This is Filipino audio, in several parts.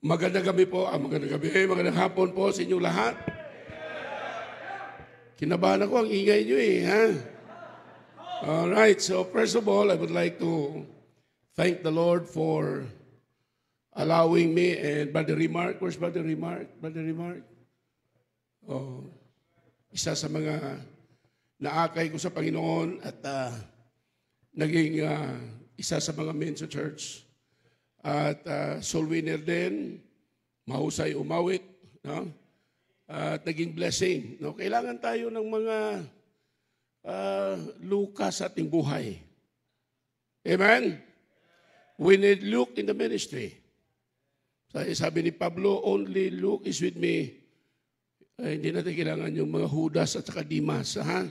Magandang gabi po, magandang hapon po sa inyong lahat. Kinabahan ako, ang ingay nyo ha? Alright, so first of all, I would like to thank the Lord for allowing me and Brother Remark. Where's Brother Remark? Brother Remark? Oh, isa sa mga naakay ko sa Panginoon at naging isa sa mga men sa church. At soul winner din, mahusay umawit, no? At naging blessing. No? Kailangan tayo ng mga Lucas sa ating buhay. Amen? We need Luke in the ministry. Sabi ni Pablo, only Luke is with me. Hindi natin kailangan yung mga Judas at saka Dimas. Ha?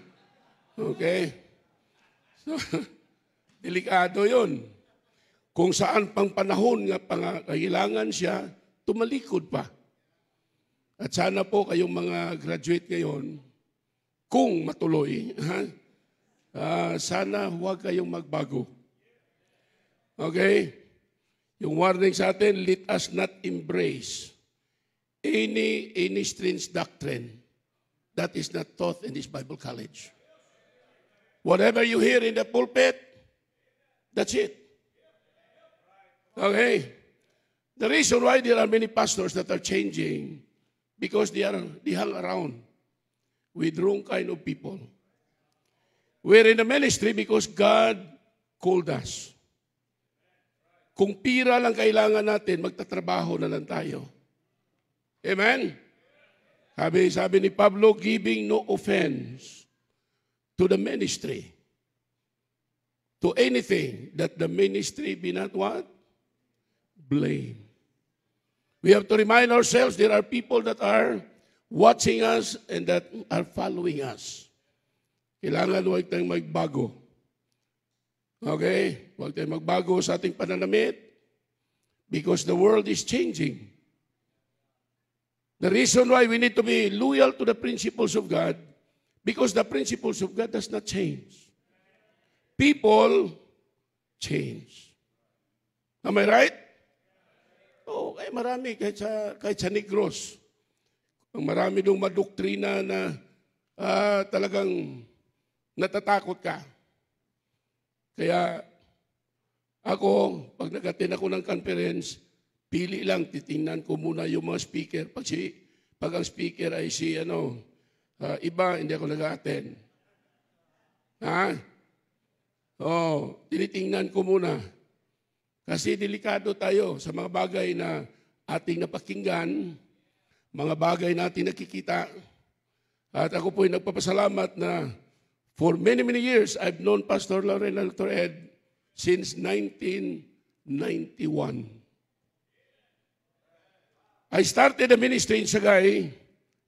Okay? So, delikado yun. Kung saan pang panahon nga kailangan siya, tumalikod pa. At sana po kayong mga graduate ngayon, kung matuloy, sana huwag kayong magbago. Okay? Yung warning sa atin, let us not embrace any strange doctrine that is not taught in this Bible college. Whatever you hear in the pulpit, that's it. Okay? The reason why there are many pastors that are changing, because they hang around with wrong kind of people. We're in the ministry because God called us. Kung pira lang kailangan natin, magtatrabaho na lang tayo. Amen? Sabi ni Pablo, giving no offense to the ministry, to anything that the ministry be not what? Blame. We have to remind ourselves there are people that are watching us and that are following us. Kailangan huwag tayong magbago. Okay? Huwag tayong magbago sa ating pananamit because the world is changing. The reason why we need to be loyal to the principles of God, because the principles of God does not change. People change. Am I right? Oo, marami kahit sa Negros. Marami dong madoktrina na talagang natatakot ka. Kaya ako, pag nag-attend ako ng conference, pili lang, titingnan ko muna yung mga speaker. Pag ang speaker ay iba, hindi ako nag-attend. Ha? Tinitingnan ko muna. Kasi delikado tayo sa mga bagay na ating napakinggan, mga bagay na ating nakikita. At ako po ay nagpapasalamat na for many, many years, I've known Pastor Lauren and Dr. Ed since 1991. I started the ministry in Sagay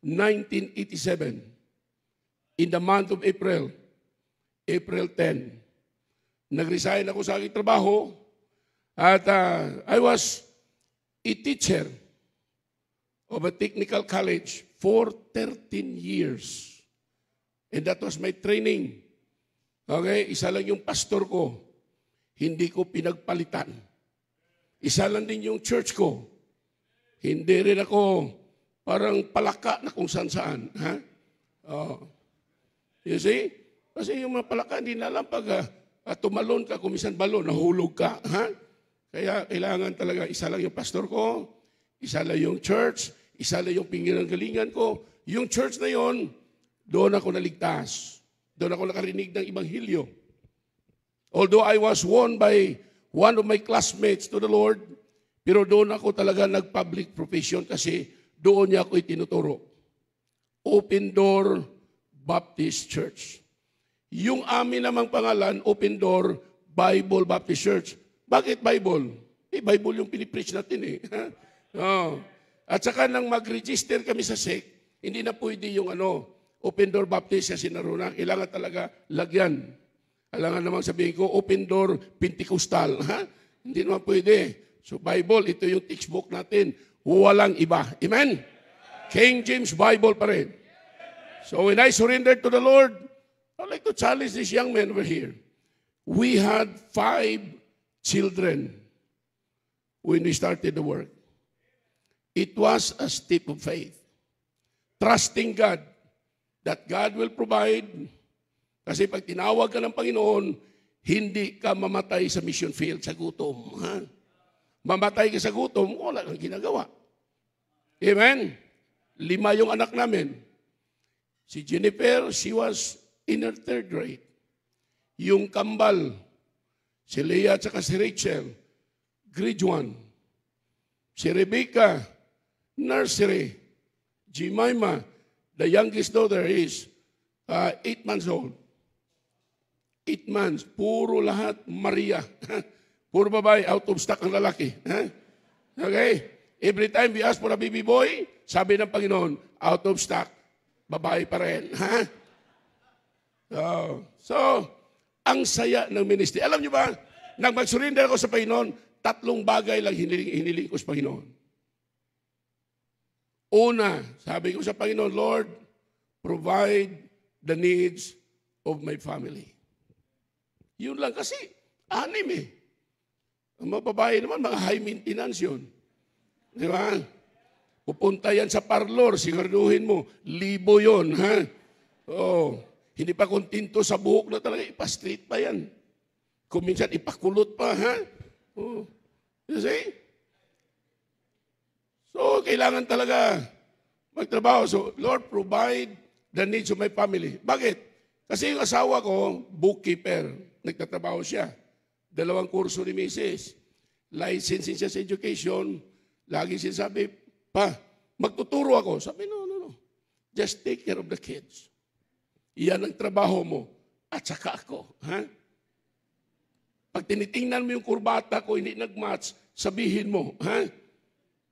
1987 in the month of April 10. Nag-resign ako sa aking trabaho. At I was a teacher of a technical college for 13 years. And that was my training. Okay, isa lang yung pastor ko. Hindi ko pinagpalitan. Isa lang din yung church ko. Hindi rin ako parang palaka na kung saan-saan. Ha? You see? Kasi yung mga palaka, hindi na alam pag tumalon ka, kumisan balon, nahulog ka. Ha? Kaya kailangan talaga, isa lang yung pastor ko, isa lang yung church, isa lang yung pinanggalingan ko. Yung church na yon, doon ako naligtas. Doon ako nakarinig ng Ebanghelyo. Although I was won by one of my classmates to the Lord, pero doon ako talaga nag-public profession kasi doon niya ako itinuturo. Open Door Baptist Church. Yung amin namang pangalan, Open Door Bible Baptist Church. Bakit Bible? Bible yung pinipreach natin At saka nang mag-register kami sa SEC, hindi na pwede yung Open Door Baptist kasi naruna. Kailangan talaga lagyan. Kailangan namang sabihin ko, Open Door Pentecostal. Hindi naman pwede. So Bible, ito yung textbook natin. Walang iba. Amen? King James Bible pa rin. So when I surrendered to the Lord, I'd like to challenge this young man over here. We had 5 children when we started the work. It was a step of faith. Trusting God that God will provide. Kasi pag tinawag ka ng Panginoon, hindi ka mamatay sa mission field sa gutom. Ha? Mamatay ka sa gutom, wala kang ginagawa. Amen? 5 yung anak namin. Si Jennifer, she was in her 3rd grade. Yung kambal, si Leah at saka si Rachel, grade 1. Si Rebecca, nursery. Jemima, the youngest daughter, is 8 months old. 8 months, puro lahat Maria. Puro babae, out of stock ang lalaki. Okay? Every time we ask for a baby boy, sabi ng Panginoon, out of stock, babae pa rin. So, ang saya ng ministry. Alam niyo ba, nang mag-surrender ako sa Panginoon, 3 bagay lang hiniling ko sa Panginoon. Una, sabi ko sa Panginoon, Lord, provide the needs of my family. Yun lang kasi, 6 eh. Ang mga babae naman, mga high maintenance yun. Di ba? Pupunta yan sa parlor, siguraduhin mo, 1,000 yun, ha? Oh, hindi pa kontinto sa buhok na talaga, ipa-straight pa yan. Kung minsan, ipakulot pa, ha? Oh, you see? So, kailangan talaga magtrabaho. So, Lord, provide the needs of my family. Bakit? Kasi yung asawa ko, bookkeeper. Nagtatrabaho siya. 2 kurso ni Mrs. License siya sa education. Lagi sinasabi, pa, magtuturo ako. Sabi, no. Just take care of the kids. Iyan ang trabaho mo. At saka ako. Ha? Pag tinitingnan mo yung kurbata ko, hindi nag-match, sabihin mo. Ha?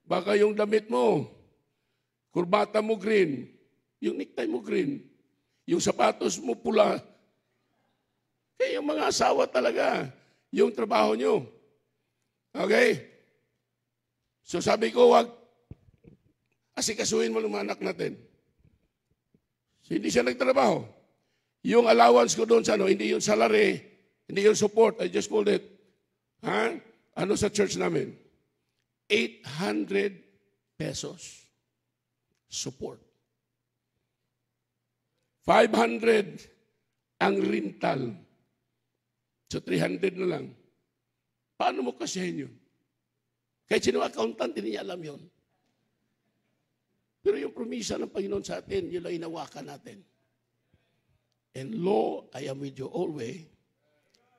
Baka yung damit mo, kurbata mo green, yung necktie mo green, yung sapatos mo pula. Kaya yung mga asawa talaga, yung trabaho nyo. Okay? So sabi ko, wag asikasuhin mo ng mga anak natin. So, hindi siya nagtrabaho. Yung allowance ko doon sa hindi yung salary, hindi yung support, I just called it. Ano sa church namin? 800 pesos. Support. 500 ang rental. So 300 na lang. Paano mo kasihin yun? Kahit sino accountant, hindi niya alam yun. Pero yung promisa ng Panginoon sa atin, yun lang inawakan natin. And lo, I am with you always,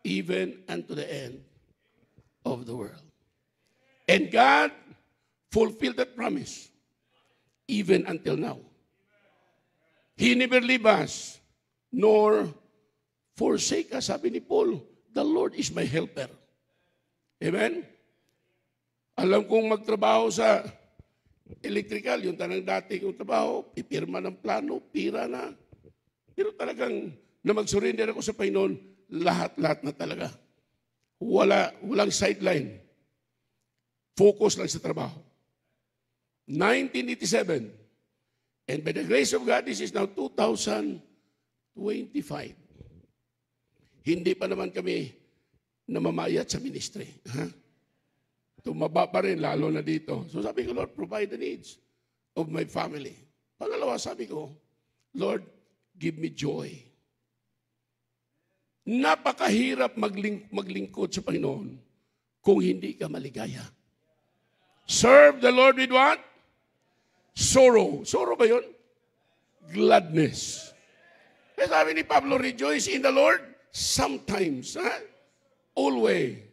even unto the end of the world. And God fulfilled that promise, even until now. He never leave us, nor forsake us. Sabi ni Paul, the Lord is my helper. Amen? Alam kong magtrabaho sa electrical, yung tanang dati kong trabaho, ipirma ng plano, pira na. Pero talagang, na mag-surrender ako sa Panginoon, lahat-lahat na talaga. Walang sideline. Focus lang sa trabaho. 1987, and by the grace of God, this is now 2025. Hindi pa naman kami namamayat sa ministry. Tumaba pa rin, lalo na dito. So sabi ko, Lord, provide the needs of my family. Pangalawa, sabi ko, Lord, give me joy. Napakahirap maglingkod sa Panginoon kung hindi ka maligaya. Serve the Lord with what? Sorrow. Sorrow ba yun? Gladness. Kaya sabi ni Pablo, rejoice in the Lord sometimes. Always.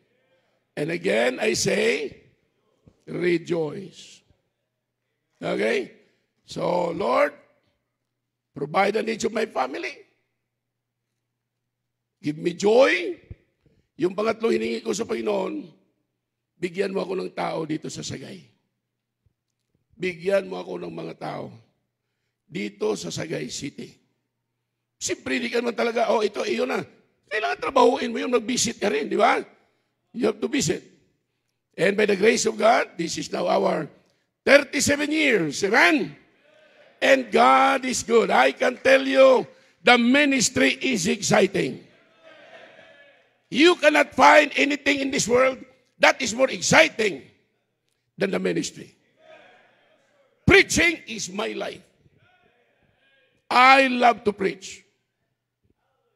And again, I say, rejoice. Okay? So, Lord, provide the needs of my family. Give me joy. Yung pangatlo hiningi ko sa Panginoon, bigyan mo ako ng tao dito sa Sagay. Bigyan mo ako ng mga tao dito sa Sagay City. Siyempre, hindi ka naman talaga, ito, iyon na. Kailangan trabahuin mo yun, mag-visit ka rin, di ba? You have to visit. And by the grace of God, this is now our 37 years. Amen? And God is good. I can tell you, the ministry is exciting. You cannot find anything in this world that is more exciting than the ministry. Preaching is my life. I love to preach.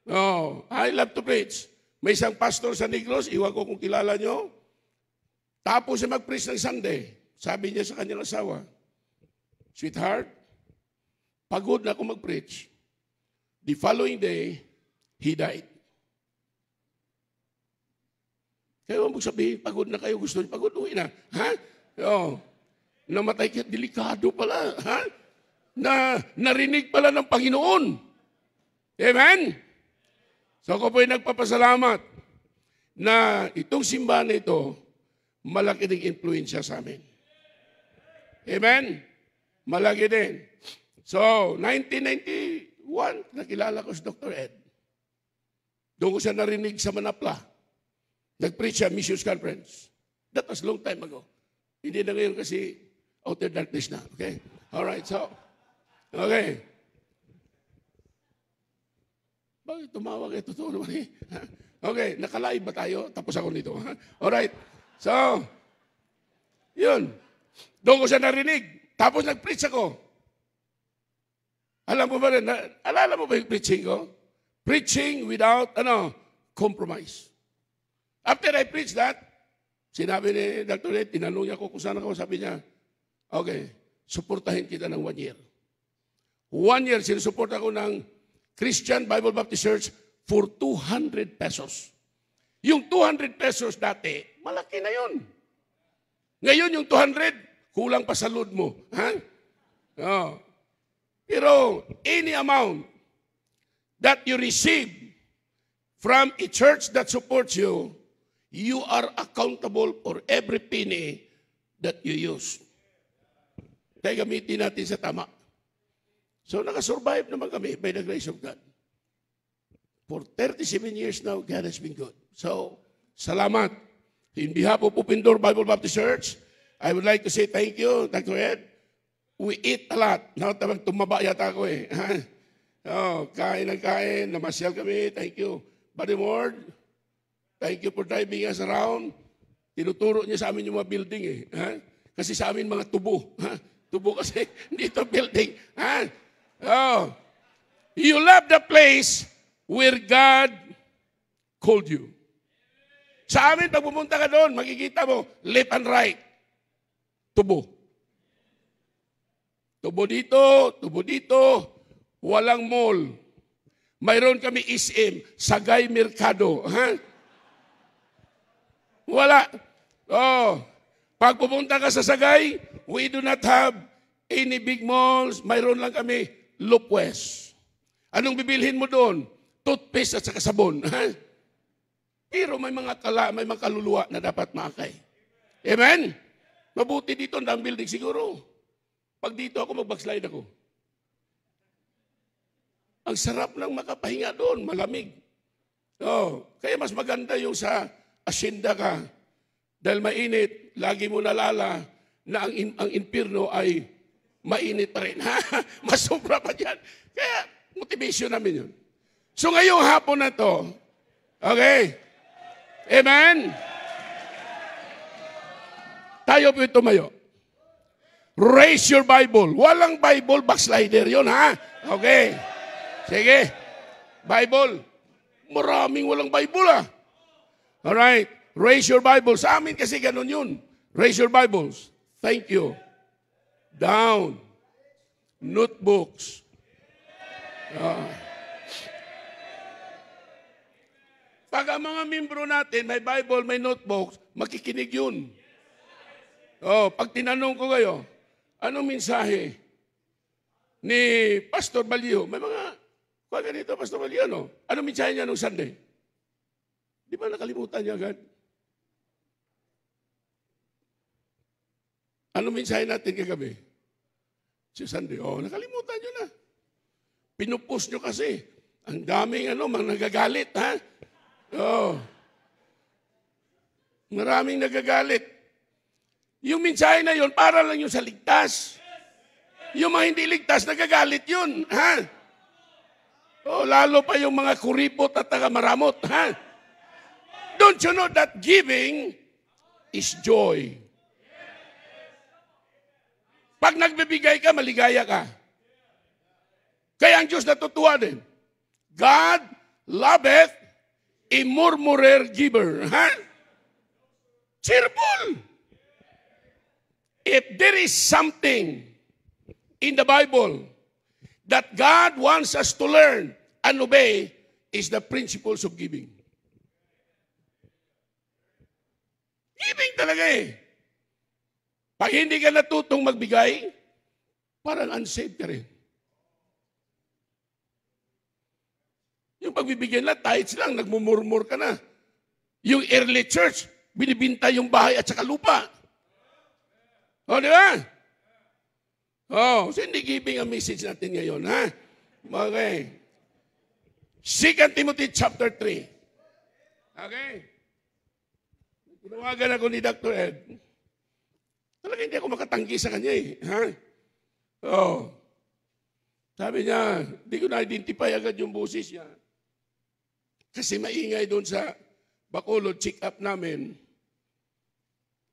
Oh, I love to preach. May isang pastor sa Negros, iwan ko kung kilala nyo, tapos siya mag-preach ng Sunday. Sabi niya sa kanyang asawa, "Sweetheart, pagod na ako mag-preach." The following day, he died. Kaya huwag sabihin, pagod na kayo, gusto niyo pagod, uwi na. Ha? Oh, namatay kayo, delikado pala. Ha? Narinig pala ng Panginoon. Amen? So ako po'y nagpapasalamat na itong simbahan na ito, malaki ding influensya sa amin. Amen? Malaki din. So, 1991, nakilala ko si Dr. Ed. Doon ko siya narinig sa Manapla. Nag-preach siya, Missions Conference. That was long time ago. Hindi na ngayon kasi outer darkness na. Okay? Alright, so, okay. Bakit tumawag? Totoo naman eh. Okay, nakalive ba tayo? Tapos ako nito. Alright. So, yun. Doon ko siya narinig. Tapos nag-preach ako. Alam mo ba rin? Alala mo ba yung preaching ko? Preaching without, compromise. After I preached that, sinabi ni Dr. Ed, tinanong niya ko kung saan ako. Sabi niya, okay, suportahin kita ng 1 year. 1 year, sinusupport ako ng Christian Bible Baptist Church for 200 pesos. Yung 200 pesos dati, malaki na yun. Ngayon yung 200, kulang pa sa load mo. Ha? Oh. Pero any amount that you receive from a church that supports you, you are accountable for every penny that you use. Kaya gamitin natin sa tama. So nakasurvive naman kami by the grace of God. For 37 years now, God has been good. So, salamat. In behalf of Pupindor Bible Baptist Church, I would like to say thank you, Dr. Ed. We eat a lot. Now, tumaba yata ako eh. Oh, kain ng kain, namasyal kami. Thank you. Buddy Ward, thank you for driving us around. Tinuturo niya sa amin yung mga building eh. Kasi sa amin mga tubo. Tubo kasi dito building. Oh, you love the place where God called you. Sa amin, pag pumunta ka doon, makikita mo, left and right. Tubo. Tubo dito, walang mall. Mayroon kami SM, Sagay Mercado. Wala. Oh, pag pumunta ka sa Sagay, we do not have any big malls. Mayroon lang kami, Lopez. Anong bibilhin mo doon? Toothpaste at saka sabon. Pero may mga kaluluwa na dapat makakay. Amen? Mabuti dito ang building siguro. Pag dito ako, mag-backslide ako. Ang sarap lang makapahinga doon, malamig. Oh, kaya mas maganda yung sa asyenda ka. Dahil mainit, lagi mo nalala na ang impyerno ay mainit pa rin. Masubra pa dyan. Kaya, motivation namin yun. So ngayong hapon na to, okay? Amen? Tayo po tumayo. Raise your Bible. Walang Bible, backslider yun, ha? Okay. Sige. Bible. Maraming walang Bible, ha? Alright. Raise your Bible. Sa amin kasi ganun yun. Raise your Bibles. Thank you. Down. Notebooks. Pag ang mga membro natin, may Bible, may notebooks, makikinig yun. Oh, pag tinanong ko kayo, anong mensahe ni Pastor Balio? May mga, kung ganito, Pastor Balio, no? Anong mensahe niya nung Sunday? Di ba nakalimutan niya agad? Anong mensahe natin kagabi? Si Sunday, nakalimutan niyo na. Pinupost niyo kasi. Ang daming mga nagagalit, ha? Maraming nagagalit. Yung mensahe na yun, para lang yung sa ligtas. Yung mga hindi ligtas, nagagalit yun. Ha? Lalo pa yung mga kuripot at tagamaramot. Ha? Don't you know that giving is joy? Pag nagbibigay ka, maligaya ka. Kaya ang Diyos natutuwa din. God loveth a murmurer giver. Ha? Cheerful. If there is something in the Bible that God wants us to learn and obey, is the principles of giving. Giving talaga eh. Pag hindi ka natutong magbigay, parang unsaved ka rin. Yung pagbibigyan lang, tithes lang, nagmumurmur ka na. Yung early church, binibinta yung bahay at saka lupa. O, di ba? O, so hindi giving ang message natin ngayon, ha? Okay. 2 Timothy chapter 3. Okay? Tinawagan ako ni Dr. Ed. Talaga hindi ako makatanggi sa kanya eh. Ha? Oh. Sabi niya, hindi ko na-identify agad yung boses niya. Kasi maingay doon sa Bacolod, check up namin.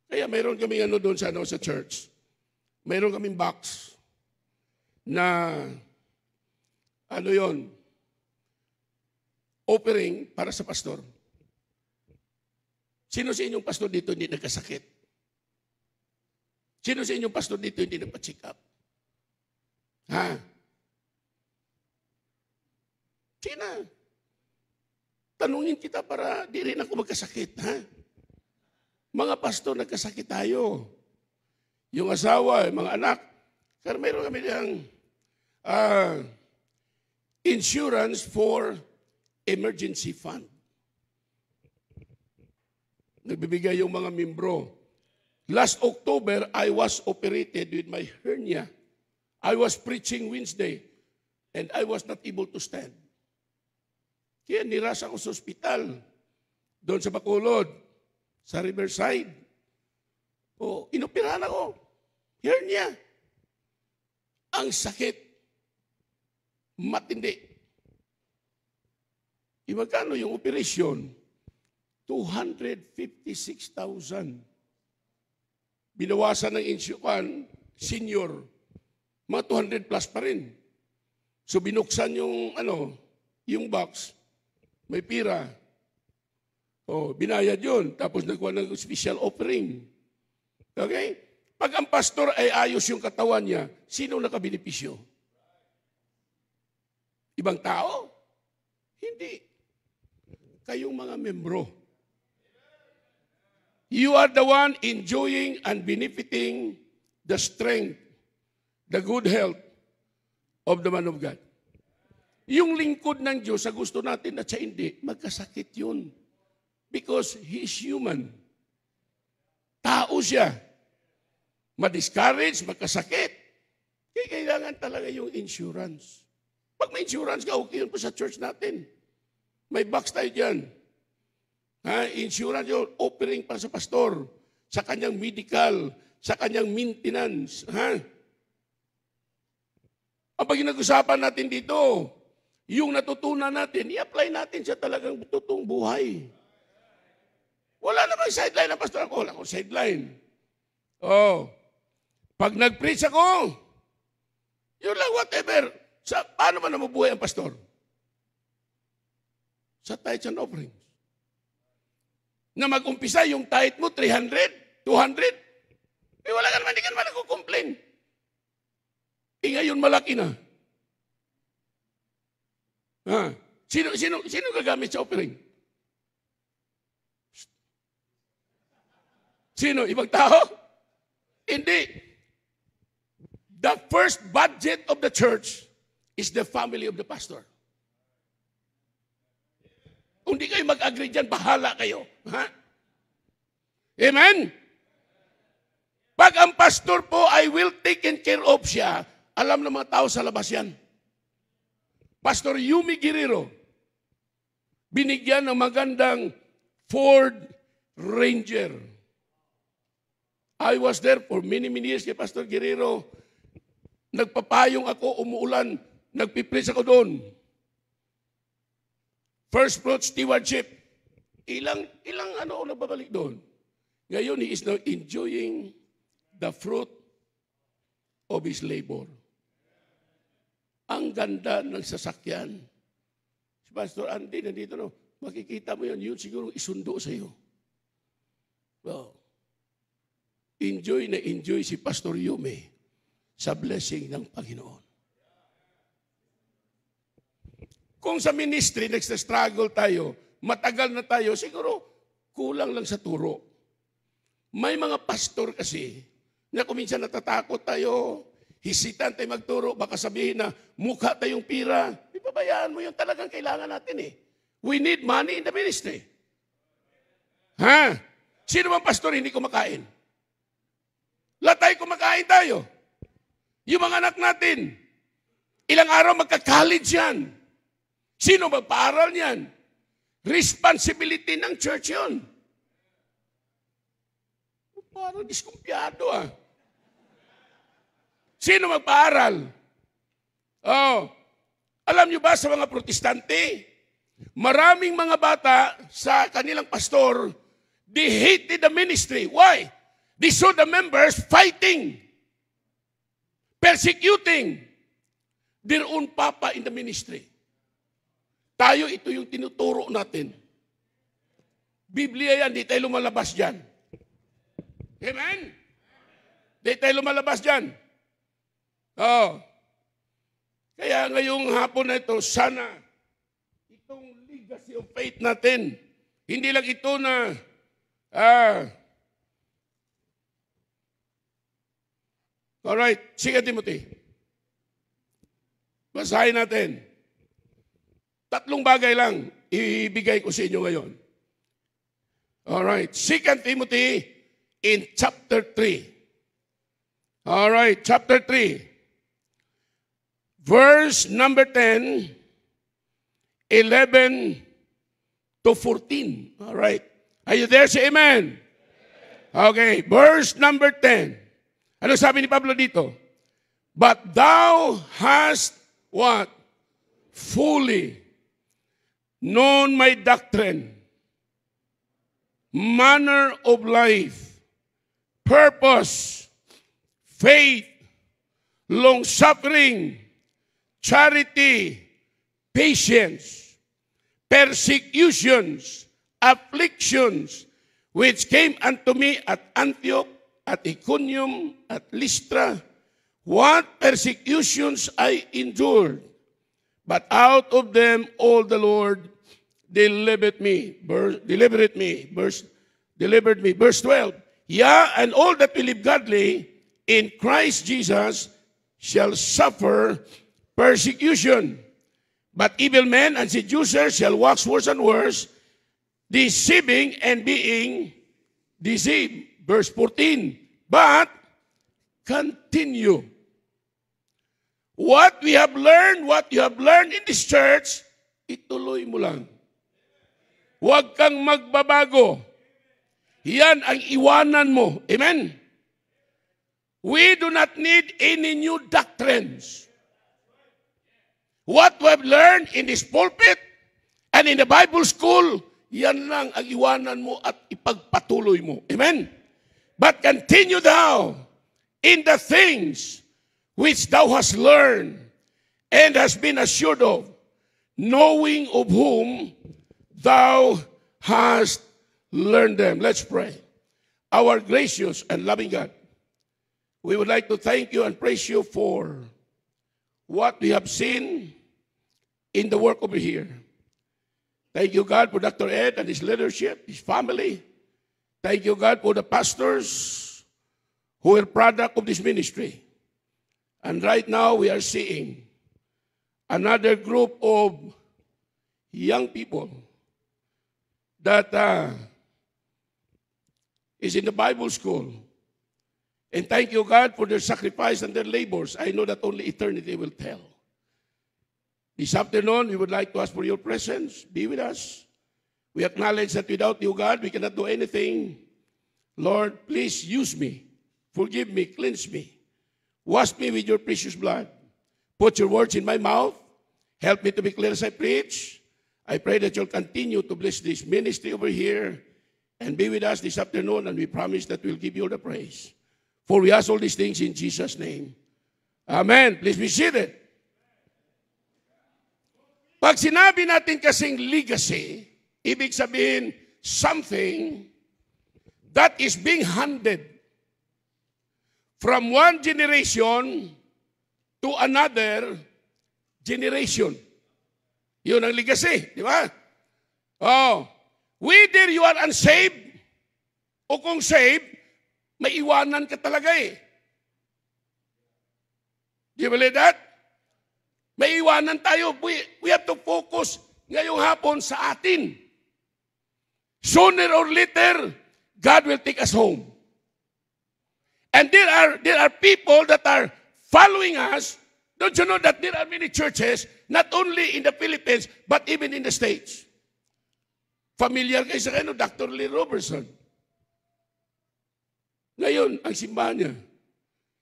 Kaya mayroon kaming ano doon sa church. Mayroon kaming box na ano yon, offering para sa pastor. Sino sa inyong pastor dito hindi nagkasakit? Sino sa inyong pastor dito hindi nagpa-check up? Ha? Sino? Tanungin kita para di rin ako magkasakit, ha? Mga pastor, nagkasakit tayo. Yung asawa, yung mga anak. Pero mayroon kami ng insurance for emergency fund. Nagbibigay yung mga membro. Last October, I was operated with my hernia. I was preaching Wednesday, and I was not able to stand. Kaya niras ako sa ospital, doon sa Bacolod, sa Riverside. O, inoperahan ako. Hernia. Ang sakit. Matindi. Magkano yung operasyon? 256,000. Binawasan ng insurance, senior, mga 200 plus pa rin. So binuksan yung yung box, may pira. O, binayad yun. Tapos nagkuha ng special offering. Okay? Pag ang pastor ay ayos yung katawan niya, sino nakabenepisyo? Ibang tao? Hindi. Kayong mga membro. You are the one enjoying and benefiting the strength, the good health of the man of God. Yung lingkod ng Diyos, sa gusto natin at sa hindi, magkasakit yun. Because He is human. Tao siya. Ma-discourage, magkasakit. Kaya kailangan talaga yung insurance. Pag may insurance ka, okay yun po sa church natin. May box tayo dyan. Ha, insurance yun, offering para sa pastor, sa kanyang medical, sa kanyang maintenance. Ha? Ang pag nag-usapan natin dito, yung natutunan natin, i-apply natin sa talagang totoong buhay. Wala namang sideline na pastor ako. Wala akong sideline. Oh. Pag nag-preach ako, yun lang whatever. Paano man namubuhay ang pastor? Sa tithes and offerings. Na mag-umpisa yung tithe mo, 300, 200, wala ka naman, hindi ka naman nag-complain. Ngayon malaki na. Ha? Sino gagamit sa offering? Sino? Ibang tao? Hindi. The first budget of the church is the family of the pastor. Kung di kayo mag-agree dyan, bahala kayo. Ha? Amen? Pag ang pastor po ay will taken care of siya, alam ng mga tao sa labas yan. Pastor Yumi Guerrero, binigyan ng magandang Ford Ranger. I was there for many years kay Pastor Guerrero. Nagpapayong ako, umuulan, nagpipreach ako doon. First fruit stewardship. Ilang nababalik doon. Ngayon, he is now enjoying the fruit of his labor. Ang ganda ng sasakyan. Si Pastor Andy, nandito no, makikita mo yun siguro isundo sa iyo. Well, enjoy na enjoy si Pastor Yume sa blessing ng Panginoon. Kung sa ministry, nagsa-struggle tayo, matagal na tayo, siguro kulang lang sa turo. May mga pastor kasi, na kuminsan natatakot tayo, hisitan tayo magturo, baka sabihin na mukha tayong pira. Ipabayaan mo yung talagang kailangan natin eh. We need money in the ministry. Ha? Sino bang pastor hindi kumakain? Lahat tayo kumakain tayo. Yung mga anak natin, ilang araw magka-college yan. Sino magpaaral niyan? Responsibility ng church yun. Parang diskumpiyado ah. Sino magpaaral? Oh, alam niyo ba sa mga protestante, maraming mga bata sa kanilang pastor, they hated the ministry. Why? They saw the members fighting, persecuting their own papa in the ministry. Tayo, ito yung tinuturo natin. Biblia yan, di tayo lumalabas dyan. Amen? Di tayo lumalabas dyan. Oh. Kaya ngayong hapon na ito, sana itong legacy of faith natin, hindi lang ito na alright, sige Timothy. Basahin natin. 3 bagay lang ibigay ko sa inyo ngayon. Alright, 2 Timothy in chapter 3. Alright, chapter 3. Verse number 10, 11 to 14. Alright. Are you there? Say amen. Okay, verse number 10. Ano sabi ni Pablo dito? But thou hast what? Fully known my doctrine, manner of life, purpose, faith, long-suffering, charity, patience, persecutions, afflictions, which came unto me at Antioch, at Iconium, at Lystra. What persecutions I endured, but out of them all the Lord delivered me. Verse 12. Yeah, and all that will live godly in Christ Jesus shall suffer persecution. But evil men and seducers shall wax worse and worse, deceiving and being deceived. Verse 14. But continue. What you have learned in this church, ituloy mo lang. Huwag kang magbabago. Yan ang iwanan mo. Amen? We do not need any new doctrines. What we have learned in this pulpit and in the Bible school, yan lang ang iwanan mo at ipagpatuloy mo. Amen? But continue thou in the things which thou hast learned and hast been assured of, knowing of whom thou hast learned them. Let's pray. Our gracious and loving God, we would like to thank you and praise you for what we have seen in the work over here. Thank you, God, for Dr. Ed and his leadership, his family. Thank you, God, for the pastors who are product of this ministry. And right now, we are seeing another group of young people that is in the Bible school. And thank you, God, for their sacrifice and their labors. I know that only eternity will tell. This afternoon, we would like to ask for your presence. Be with us. We acknowledge that without you, God, we cannot do anything. Lord, please use me. Forgive me. Cleanse me. Wash me with your precious blood. Put your words in my mouth. Help me to be clear as I preach. I pray that you'll continue to bless this ministry over here and be with us this afternoon, and we promise that we'll give you all the praise. For we ask all these things in Jesus' name. Amen. Please be seated. Pag sinabi natin kasing legacy, ibig sabihin something that is being handed from one generation to another generation. Yun ang legacy, di ba? Oh, whether you are unsaved o kung saved, may iwanan ka talaga eh. Do you believe that? May iwanan tayo. We have to focus ngayong hapon sa atin. Sooner or later, God will take us home. And there are people that are following us. Don't you know that there are many churches, not only in the Philippines, but even in the States. Familiar kayo sa kanya, Dr. Lee Robertson. Ngayon, ang simbahan niya.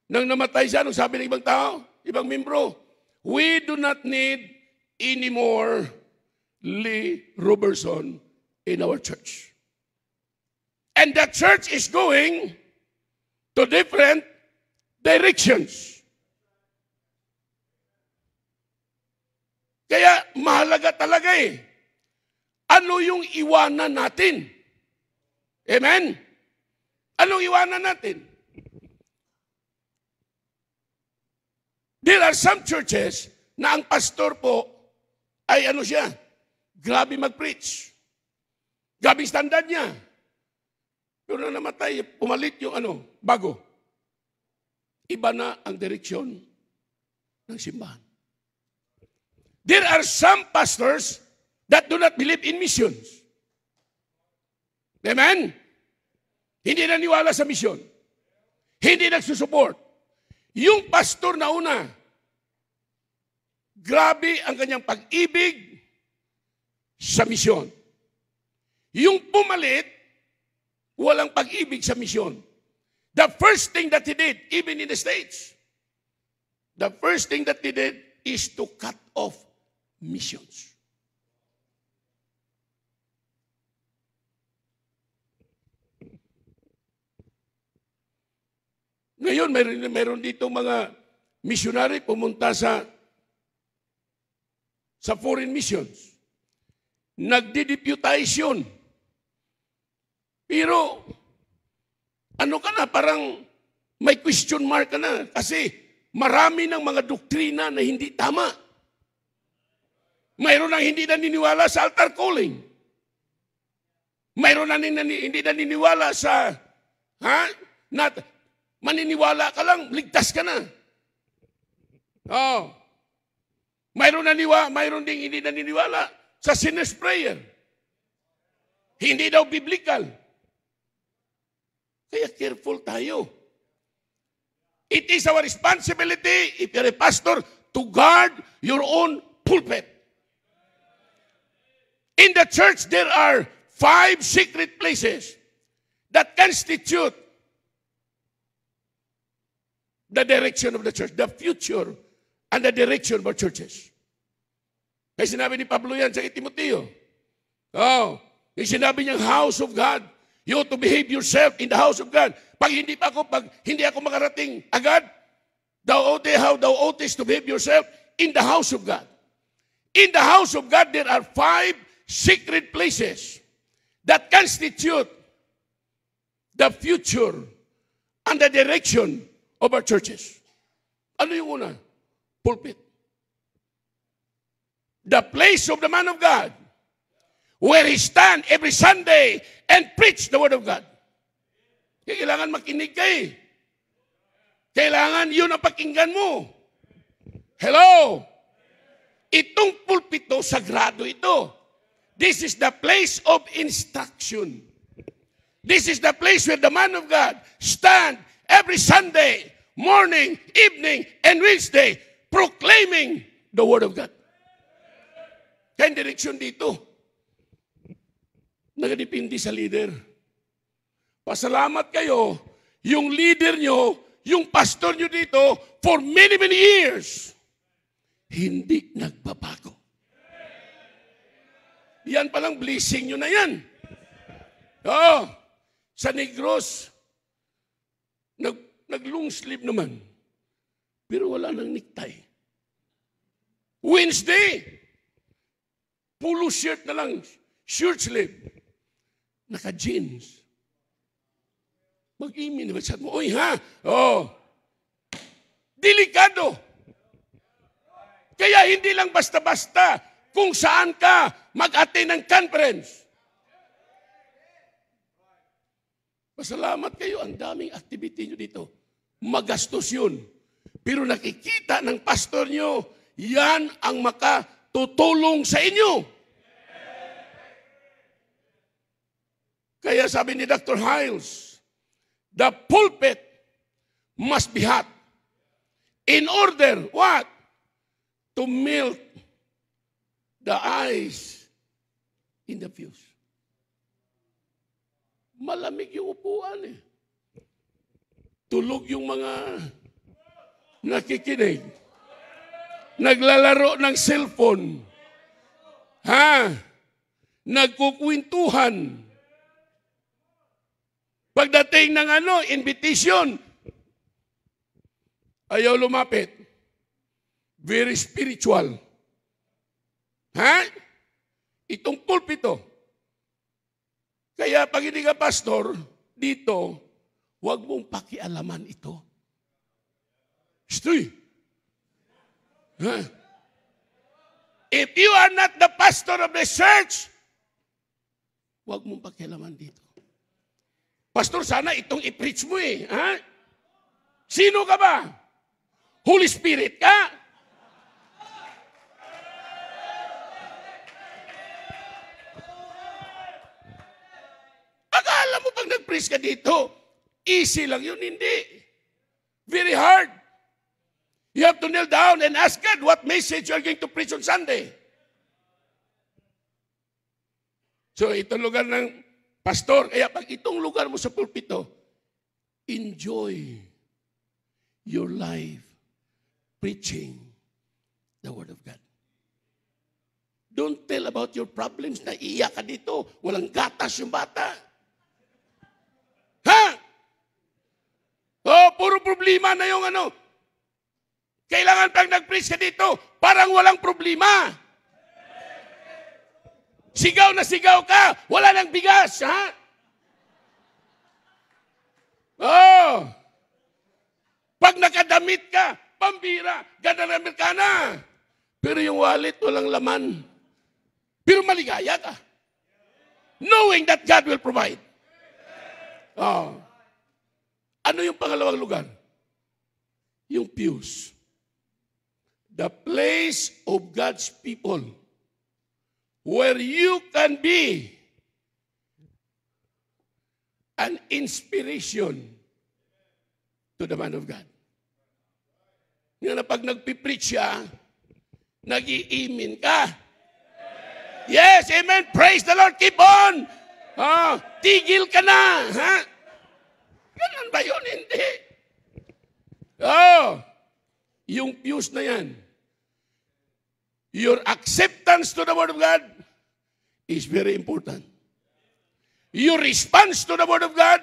Nang namatay siya, anong sabi ng ibang tao, ibang membro, we do not need any more Lee Robertson in our church. And the church is going to different directions. Kaya mahalaga talaga eh. Ano yung iwanan natin? Amen? Anong iwanan natin? There are some churches na ang pastor po ay ano siya, grabe mag-preach. Grabe standard niya. Pero na namatay, pumalit yung bago. Iba na ang direksyon ng simbahan. There are some pastors that do not believe in missions. Amen? Hindi naniwala sa misyon. Hindi nagsusupport. Yung pastor na una, grabe ang kanyang pag-ibig sa misyon. Yung pumalit, walang pag-ibig sa misyon. The first thing that he did, even in the States, the first thing that he did is to cut off missions. Ngayon, mayroon dito mga missionary pumunta sa foreign missions. Nagdi-deputation. Pero, ano ka na, parang may question mark ka na. Kasi marami ng mga doktrina na hindi tama. Mayroon nang hindi naniniwala sa altar calling. Mayroon nang hindi naniniwala sa, maniniwala ka lang, ligtas ka na. Oh. Mayroon ding hindi naniniwala sa sinner's prayer. Hindi daw biblical. Kaya careful tayo. It is our responsibility, if you're a pastor, to guard your own pulpit. In the church, there are 5 secret places that constitute the direction of the church, the future, and the direction of our churches. Kaya sinabi ni Pablo yan sa Timoteo. Oh, sinabi niyang house of God. You ought to behave yourself in the house of God. Pag hindi ako makarating agad, how thou oughtest to behave yourself in the house of God. In the house of God, there are 5 secret places that constitute the future and the direction of our churches. Ano yung una? Pulpit. The place of the man of God, where he stand every Sunday and preach the word of God. Kailangan makinig ka eh. Kailangan yun ang pakinggan mo. Hello? Itong pulpito, sagrado ito. This is the place of instruction. This is the place where the man of God stand every Sunday, morning, evening, and Wednesday, proclaiming the word of God. Kaya direksyon dito, nagadepende sa leader. Pasalamat kayo, yung leader nyo, yung pastor nyo dito, for many, many years, hindi nagbabago. Yan palang blessing nyo na yan. Oh, sa Negros, nag-long sleeve naman. pero wala nang necktie. Wednesday, polo shirt na lang, short sleeve, naka-jeans. Mag-imin, chat mo, oy ha, oh, delikado. Kaya hindi lang basta-basta kung saan ka mag-attend ng conference. Pasalamat kayo, ang daming activity nyo dito. Magastos yun. Pero nakikita ng pastor nyo, yan ang makatutulong sa inyo. Kaya sabi ni Dr. Hiles, the pulpit must be hot. In order, what? To melt the ice in the pews. Malamig yung upuan eh. Tulog yung mga nakikinig. Naglalaro ng cellphone. Ha? Nagkukwentuhan. Pagdating ng invitation, ayaw lumapit. Very spiritual. Ha? Itong pulpito. Kaya pag hindi ka pastor, dito, huwag mong pakialaman ito. Stoy. Ha? If you are not the pastor of the church, huwag mong pakialaman dito. Pastor, sana itong i-preach mo eh. Ha? Sino ka ba? Holy Spirit ka? Akala mo pag nag-preach ka dito, easy lang yun. Hindi. Very hard. You have to kneel down and ask God what message you are going to preach on Sunday. So, itong lugar ng pastor, kaya pag itong lugar mo sa pulpito, enjoy your life preaching the Word of God. Don't tell about your problems na iiyak ka dito. Walang gatas yung bata. Ha? Oh, puro problema na yung Kailangan pag nag-preach ka dito, parang walang problema. Sigaw na sigaw ka, wala nang bigas, ha? Oh. Pag nakadamit ka, pambira, ganda ng Amerikana. Pero yung wallet, walang laman. Pero maligaya ka. Knowing that God will provide. Oh. Ano yung pangalawang lugar? Yung pews. The place of God's people where you can be an inspiration to the man of God. Nga na pag nagpipreach siya, nag-i-imin ka. Yes, amen. Praise the Lord. Keep on. Oh, tigil ka na. Ha? Ganun ba yun? Hindi. Oh, yung pews na yan. Your acceptance to the Word of God is very important. Your response to the Word of God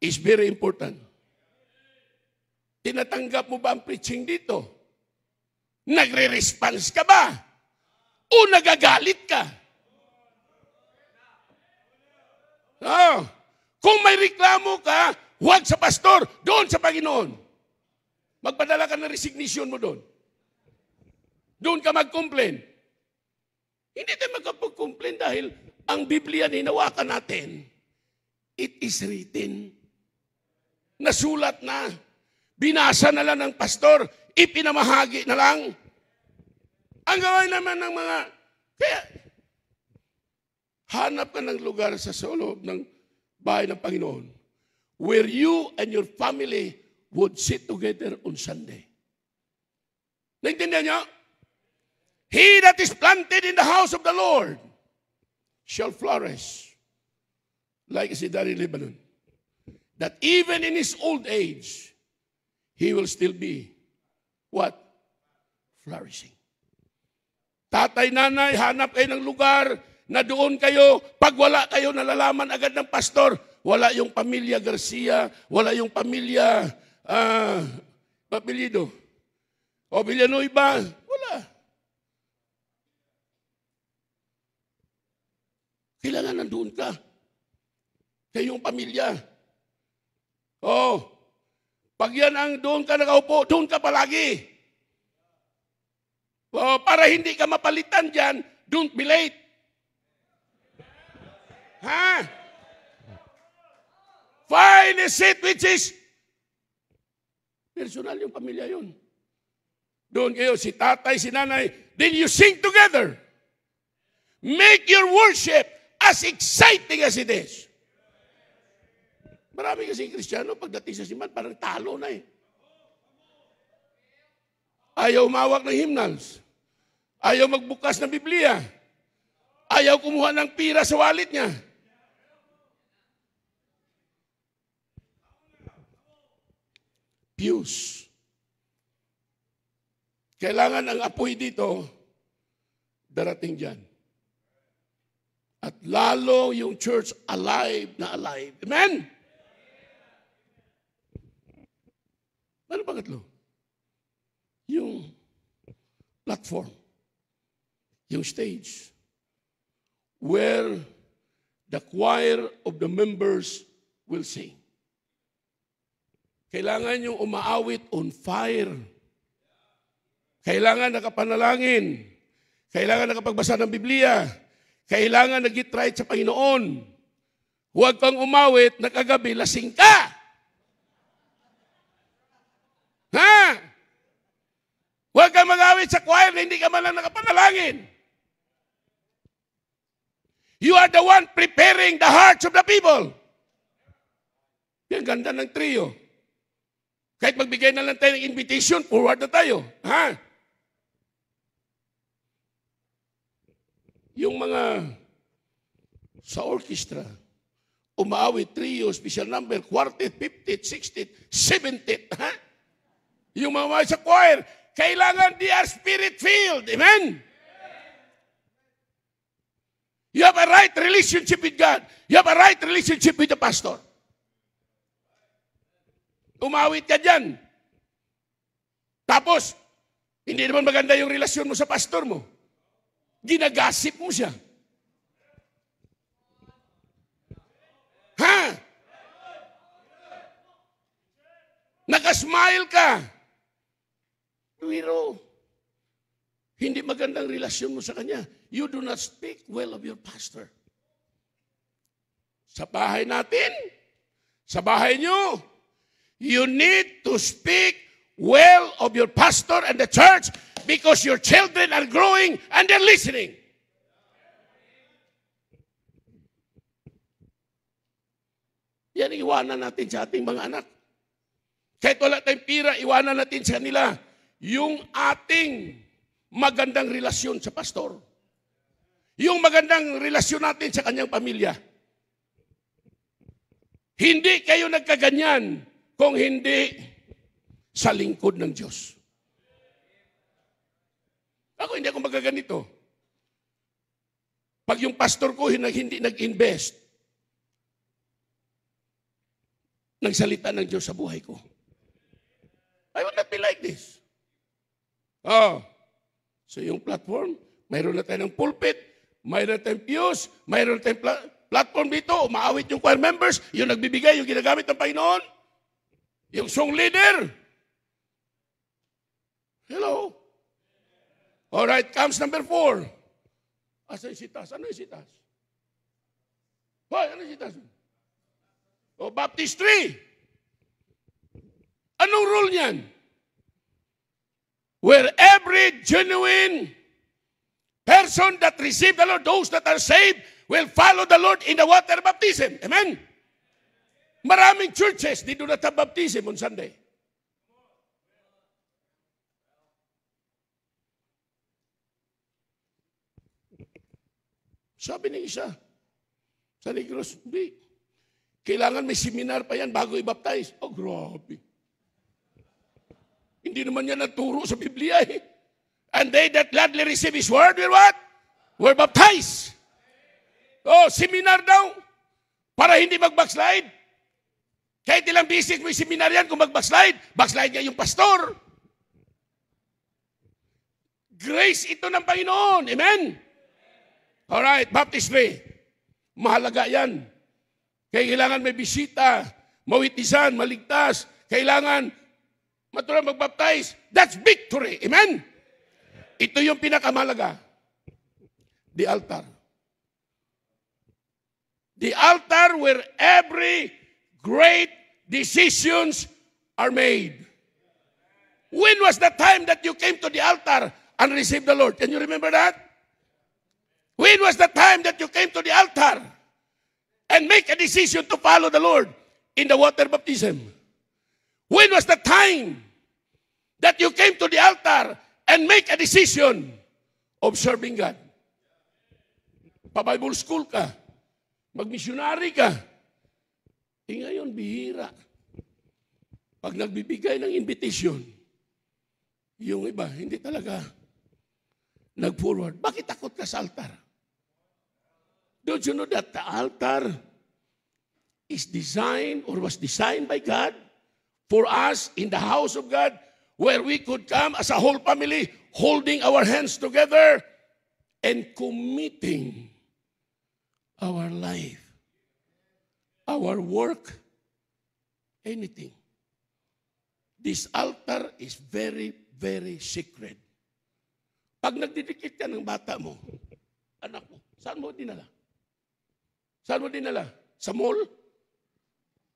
is very important. Tinatanggap mo ba ang preaching dito? Nagre-response ka ba? O nagagalit ka? Oh, kung may reklamo ka, huwag sa pastor, doon sa Panginoon. Magpadala ka ng resignation mo doon. Doon ka mag-complain. Hindi tayo magkapag-complain dahil ang Biblia hinawakan natin. It is written. Nasulat na. Binasa na lang ng pastor. Ipinamahagi na lang. Ang gawin naman ng mga... Kaya, hanap ka ng lugar sa loob ng bahay ng Panginoon where you and your family would sit together on Sunday. Naintindihan niyo? He that is planted in the house of the Lord shall flourish like a cedar in Lebanon. That even in his old age, he will still be, what? Flourishing. Tatay, nanay, hanap kayo ng lugar na doon kayo, pag wala kayo, nalalaman agad ng pastor, wala yung pamilya Garcia, wala yung pamilya, apelyido, O Villanueva, wala. Kailangan nandoon ka. Kayong pamilya. O, pag yan ang doon ka nakaupo, doon ka palagi. O, para hindi ka mapalitan dyan, don't be late. Ha? Find a seat which is personal yung pamilya yun. Doon kayo, si tatay, si nanay, then you sing together. Make your worship as exciting as it is. Marami kasi Kristiyano, pagdating sa simbahan, parang talo na eh. Ayaw umawak ng hymnals. Ayaw magbukas ng Biblia. Ayaw kumuha ng pira sa wallet niya. Pews. Kailangan ang apoy dito darating dyan. At lalo yung church alive na alive. Amen? Ano pangatlo? Yung platform. Yung stage. Where the choir of the members will sing. Kailangan yung umaawit on fire. Kailangan nakapanalangin. Kailangan nakapagbasa ng Biblia. Kailangan nag-get-right sa Panginoon. Huwag kang umawit na kagabi, lasing ka. Ha? Huwag kang mag-awit sa choir na hindi ka man lang nakapanalangin. You are the one preparing the hearts of the people. Yan, ganda ng trio. Kahit magbigay na lang tayo ng invitation, forward na tayo. Ha? Yung mga sa orchestra, umaawit, trio, special number, quartet, 50th, 60th, 70th. Ha? Yung mga sa choir, kailangan they are spirit-filled. Amen? You have a right relationship with God. You have a right relationship with the pastor. Umawit ka dyan. Tapos, hindi naman maganda yung relasyon mo sa pastor mo. Ginagasip mo siya. Ha? Nakasmile ka. Pero, hindi magandang relasyon mo sa kanya. You do not speak well of your pastor. Sa bahay natin, sa bahay nyo, you need to speak well of your pastor and the church because your children are growing and they're listening. Yan iwanan natin sa ating mga anak. Kahit wala tayong pira, iwanan natin sa kanila yung ating magandang relasyon sa pastor. Yung magandang relasyon natin sa kanyang pamilya. Hindi kayo nagkaganyan kung hindi sa lingkod ng Diyos. Ako hindi ako magaganito. Pag yung pastor ko hindi nag-invest ng salita ng Diyos sa buhay ko. I will not be like this. Oh. So yung platform, mayroon na tayo ng pulpit, mayroon na tayong pews, mayroon na tayong platform dito, umaawit yung choir members, yung nagbibigay, yung ginagamit ng Panginoon, yung song leader. Hello? Alright, comes number 4. Asa yung sitas? Ano yung sitas? Hoy, ano yung sitas? O, baptistry. Anong rule niyan? Where every genuine person that receive the Lord, those that are saved, will follow the Lord in the water baptism. Amen? Maraming churches, they do not have baptism on Sunday. Sabi ng isa, sa Negros, hindi. Kailangan may seminar pa yan bago i-baptize. Oh, grabe. Hindi naman yan naturo sa Biblia eh. And they that gladly receive His word will what? Were baptized. Oh, seminar daw. Para hindi mag-backslide. Kahit ilang bisis may seminar yan kung mag-backslide, backslide nga yung pastor. Grace ito ng Panginoon. Amen? Alright, baptistry. Mahalaga yan. Kaya kailangan may bisita, mawitisan, maligtas. Kailangan matulang magbaptize. That's victory. Amen? Ito yung pinakamahalaga. The altar. The altar where every great decisions are made. When was the time that you came to the altar and received the Lord? Can you remember that? When was the time that you came to the altar and make a decision to follow the Lord in the water baptism? When was the time that you came to the altar and make a decision of serving God? Pa-Bible school ka, mag-missionary ka. Ngayon, bihira. Pag nagbibigay ng invitation, yung iba, hindi talaga nag-forward. Bakit takot ka sa altar? Don't you know that the altar is designed or was designed by God for us in the house of God where we could come as a whole family holding our hands together and committing our life, our work, anything. This altar is very, very sacred. Pag nagdidikit ka ng bata mo, anak mo, saan mo dinala? Saan mo dinala? Sa mall?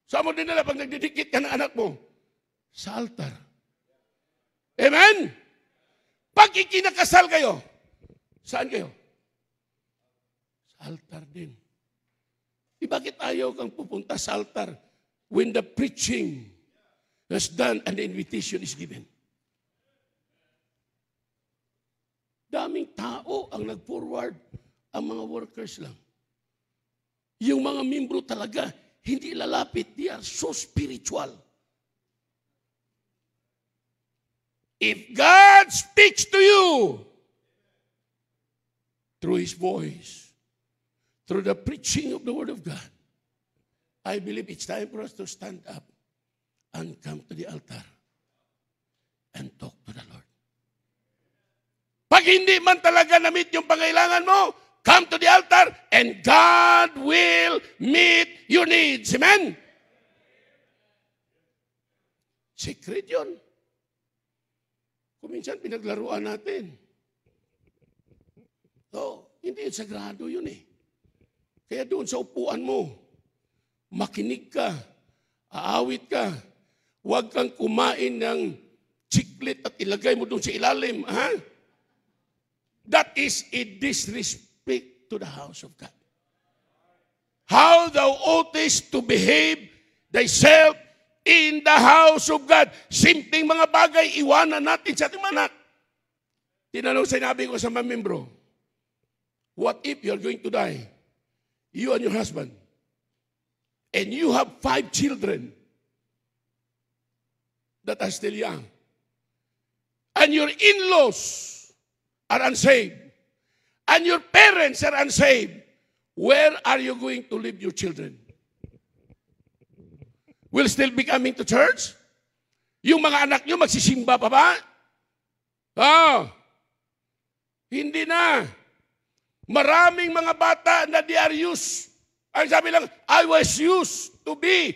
Saan mo dinala pag nagdidikit ka ng anak mo? Sa altar. Amen? Pag ikinakasal kayo, saan kayo? Sa altar din. Bakit ayaw kang pupunta sa altar when the preaching has done and the invitation is given? Daming tao ang nag-forward, ang mga workers lang. Yung mga membro talaga, hindi lalapit. They are so spiritual. If God speaks to you through His voice, through the preaching of the Word of God, I believe it's time for us to stand up and come to the altar and talk to the Lord. Pag hindi man talaga na-meet yung pangailangan mo, come to the altar and God will meet your needs. Amen? Secret yun. Kuminsan pinaglaruan natin. So, hindi yun sagrado yun eh. Kaya doon sa upuan mo, makinig ka, aawit ka, huwag kang kumain ng chiclet at ilagay mo doon sa ilalim. Ha? That is a disrespect to the house of God. How thou oughtest to behave thyself in the house of God. Simpleng mga bagay, iwanan natin sa ating anak. Tinanong, sinabi ko sa mga membro, what if you're going to die? You and your husband. And you have 5 children that are still young. And your in-laws are unsaved. And your parents are unsaved. Where are you going to leave your children? Will still be coming to church? Yung mga anak nyo magsisimba pa ba? Hindi na. Maraming mga bata na they are used. Ang sabi lang, I was used to be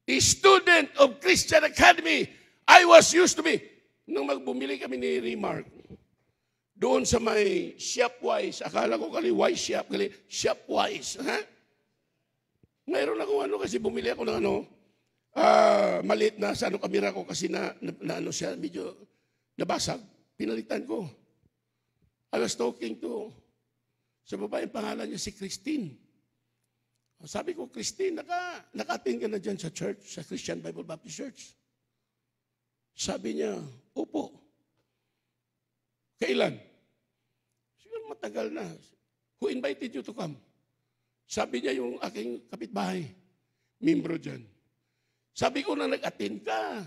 a student of Christian Academy. I was used to be. Nung magbumili kami ni Remark, doon sa may Shopwise, akala ko Shopwise. Ha? Mayroon akong kasi bumili ako ng maliit na sa kamera ko kasi na siya, medyo nabasag. Pinalitan ko. I was talking to sa babae, pangalan niya si Christine. Sabi ko, Christine, naka-attend ka na dyan sa church, sa Christian Bible Baptist Church. Sabi niya, opo. Kailan? Siguro matagal na. Who invited you to come? Sabi niya yung aking kapitbahay, membro dyan. Sabi ko na nag-attend ka.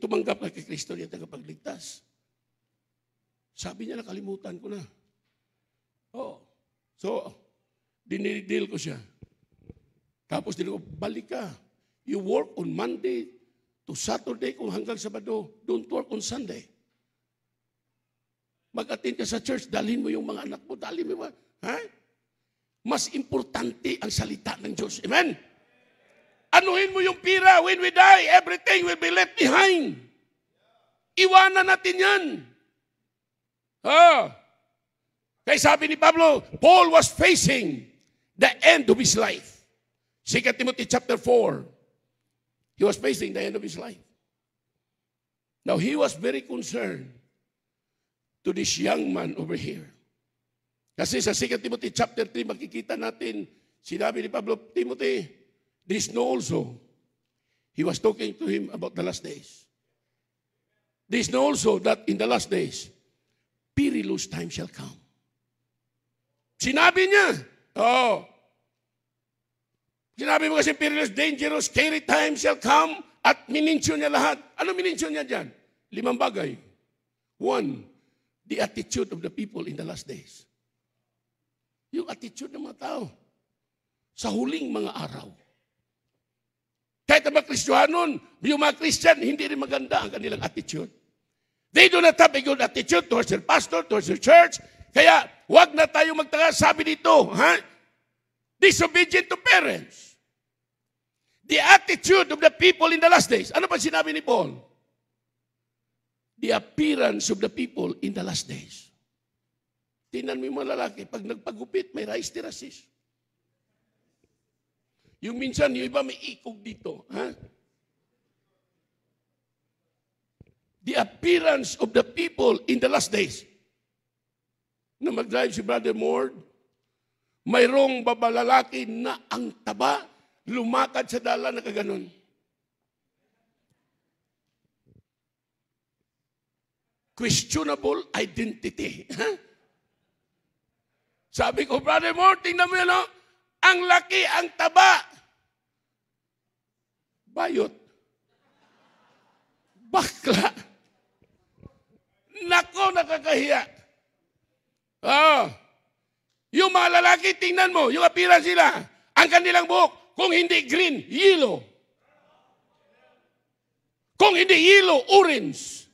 Tumanggap ka kay Kristo niya tagapagligtas. Sabi niya, nakalimutan ko na. So, dinidil ko siya. Tapos ko, balik ka. You work on Monday to Saturday kung hanggang Sabado. Don't work on Sunday. Mag-attend ka sa church, dalhin mo yung mga anak mo, dalhin mo. Ha? Mas importante ang salita ng Diyos. Amen? Anuhin mo yung pira. When we die, everything will be left behind. Iwanan natin yan. Kaya sabi ni Pablo, Paul was facing the end of his life. 2 Timothy chapter 4. He was facing the end of his life. Now, he was very concerned to this young man over here. Kasi sa 2 Timothy chapter 3, makikita natin, sinabi ni Pablo, Timothy, this know also, he was talking to him about the last days. This know also that in the last days, perilous time shall come. Sinabi niya, sinabi mo kasi perilous, dangerous, scary time shall come, at minensyon niya lahat. Ano minensyon niya dyan? 5 bagay. 1, the attitude of the people in the last days. Yung attitude ng mga tao sa huling mga araw. Kahit ang mga Kristiyanon, yung mga Christian, hindi rin maganda ang kanilang attitude. They do not have a good attitude towards their pastor, towards their church. Kaya, wag na tayo magtaka. Sabi dito, disobedient to parents. The attitude of the people in the last days. Ano pa sinabi ni Paul? The appearance of the people in the last days. Tingnan mo yung mga lalaki, pag nagpagupit, may rice terraces. Yung minsan, yung iba may ikog dito. The appearance of the people in the last days. Na mag-drive si Brother Mord, mayroong babalalaki na ang taba, lumakad sa dala na kaganon. Questionable identity. Sabi ko, Brother Mord, tingnan mo yun, ang laki, ang taba. Bayot. Bakla. Nako, nakakahiya. Yung mga lalaki, tingnan mo, yung appearance sila, ang kanilang buhok, kung hindi green, yellow. Kung hindi yellow, orange.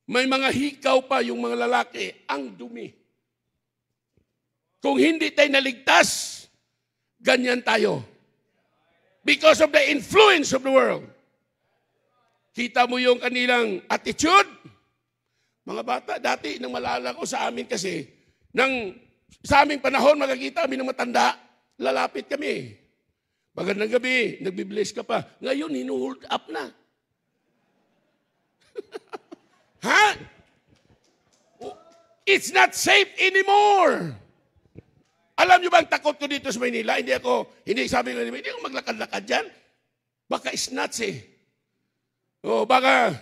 May mga hikaw pa yung mga lalaki, ang dumi. Kung hindi tayo naligtas, ganyan tayo. Because of the influence of the world. Kita mo yung kanilang attitude. Mga bata, dati nang malala ko sa amin kasi, sa aming panahon, makakita kami ng matanda, lalapit kami. Magandang gabi, nagbibless ka pa. Ngayon, hinuhold up na. It's not safe anymore. Alam nyo ba ang takot ko dito sa Maynila? Hindi sabi ko, hindi ako maglakad-lakad dyan. Baka snatch baka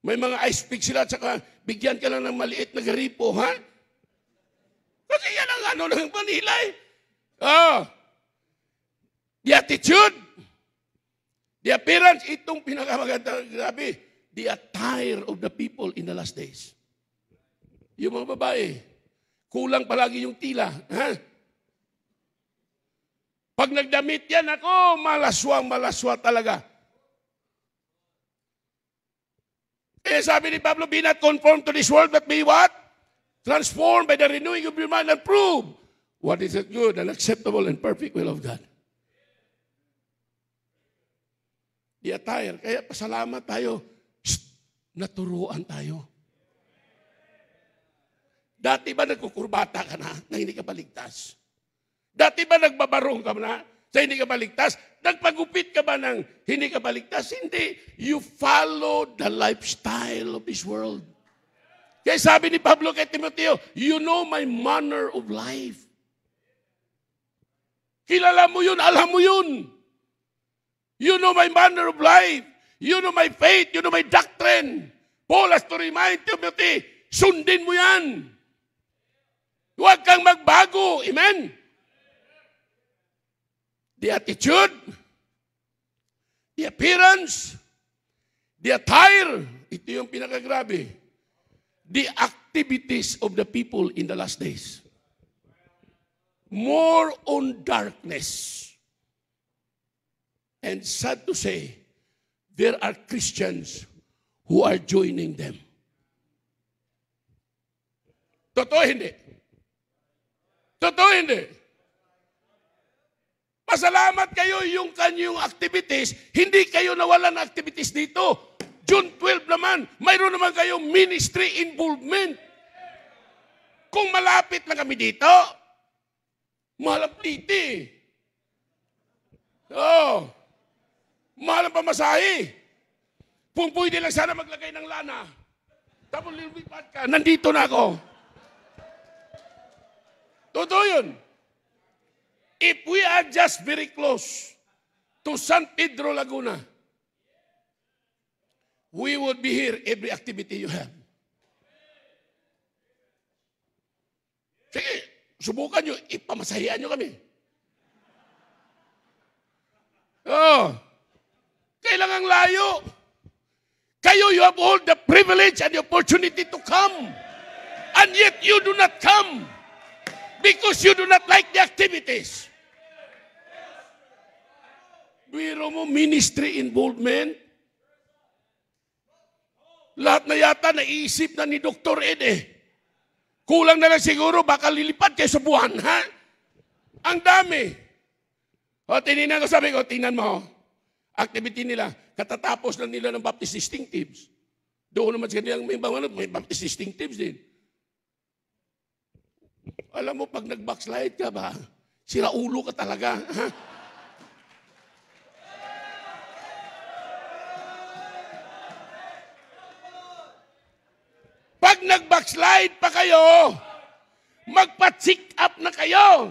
may mga ice pick sila at saka bigyan ka lang ng maliit na garipo, Kasi yan ang ng Manila The attitude, the appearance, itong pinakamaganda, grabe, the attire of the people in the last days. Yung mga babae, kulang palagi yung tila, Pag nagdamit yan, ako, malaswa talaga. Eh, sabi ni Pablo, be not conformed to this world, but be what? Transformed by the renewing of your mind and prove what is the good and acceptable and perfect will of God. The attire. Kaya pasalamat tayo. Naturuan tayo. Dati ba nagkukurbata ka na hindi ka paligtas? Dati ba nagbabarong ka na sa hindi ka paligtas? Nagpagupit ka ba ng hindi ka paligtas? Hindi. You follow the lifestyle of this world. Kaya sabi ni Pablo kay Timoteo, you know my manner of life. Kilala mo yun, alam mo yun. You know my manner of life. You know my faith. You know my doctrine. Paul has to remind Timothy, sundin mo yan. Huwag kang magbago. Amen? The attitude, the appearance, the attire, ito yung pinakagrabe. The activities of the people in the last days. More on darkness. And sad to say, there are Christians who are joining them. Totoo hindi? Totoo hindi? Pasalamat kayo yung kanyang activities, hindi kayo nawalan ng activities dito. June 12 naman, mayroon naman kayong ministry involvement. Kung malapit lang kami dito, malapiti. Oh, mahal ang pamasahe. Kung pwede lang sana maglagay ng lana. Tapos lilipat ka, nandito na ako. Totoo yun. If we are just very close to San Pedro Laguna, we would be here every activity you have. Sige, subukan nyo, ipamasahian nyo kami. Oh, kailangang layo. Kayo, you have all the privilege and the opportunity to come. And yet you do not come because you do not like the activities. Biro mo, ministry involvement. Lahat na yata naisip na ni Dr. Ed eh. Kulang na lang siguro, baka lilipat kayo sa buwan, ha? Ang dami. O, tininan ko, sabi ko, tingnan mo, activity nila, katatapos lang nila ng Baptist distinctives. Doon naman sa kanilang may Baptist distinctives din. Alam mo, pag nag-backslide ka ba, sira ulo ka talaga, ha? Pag nag-backslide pa kayo, magpa-check up na kayo.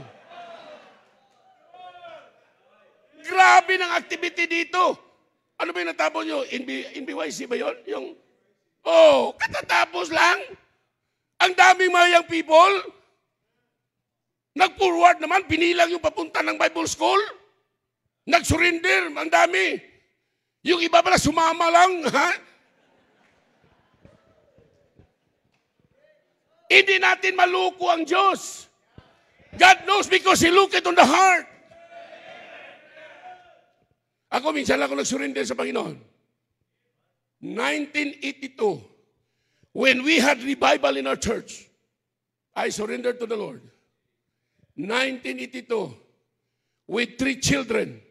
Grabe ng activity dito. Ano ba yung natapos nyo? NBYC ba yun? Katatapos lang. Ang daming mga young people. Nag-forward naman, binilang yung papunta ng Bible School. Nag-surrender, ang dami. Yung iba pala sumama lang, ha? Hindi natin maluko ang Diyos. God knows because He looked on the heart. Ako, minsan lang ako nag-surrender sa Panginoon. 1982, when we had revival in our church, I surrendered to the Lord. 1982, with 3 children.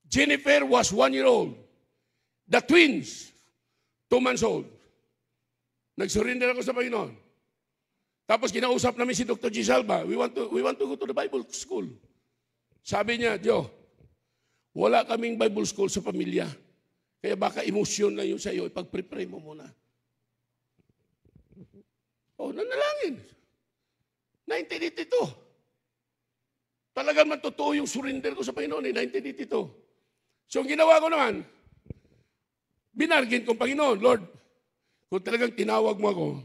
Jennifer was 1 year old. The twins, 2 months old. Nag-surrender ako sa Panginoon. Tapos kinausap namin si Dr. Gisalba, we want to go to the Bible school. Sabi niya, Diyo, wala kaming Bible school sa pamilya. Kaya baka emosyon lang yun sa iyo, ipag-pray mo muna. Nanalangin. 1982. Talagang matotoo yung surrender ko sa Panginoon 1982. So, ang ginawa ko naman, binargin kong Panginoon, Lord, kung talagang tinawag mo ako,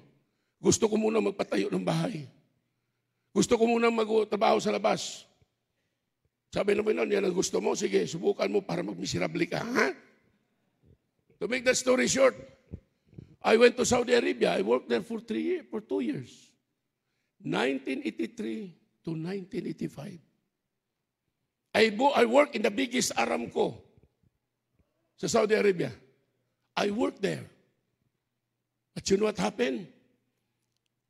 gusto ko muna magpatayo ng bahay. Gusto ko muna magtrabaho sa labas. Sabi naman nun, yan ang gusto mo, sige, subukan mo para magmiserable ka, ha? To make that story short, I went to Saudi Arabia. I worked there for 2 years. 1983 to 1985. I worked in the biggest Aramco sa Saudi Arabia. I worked there. But you know what happened?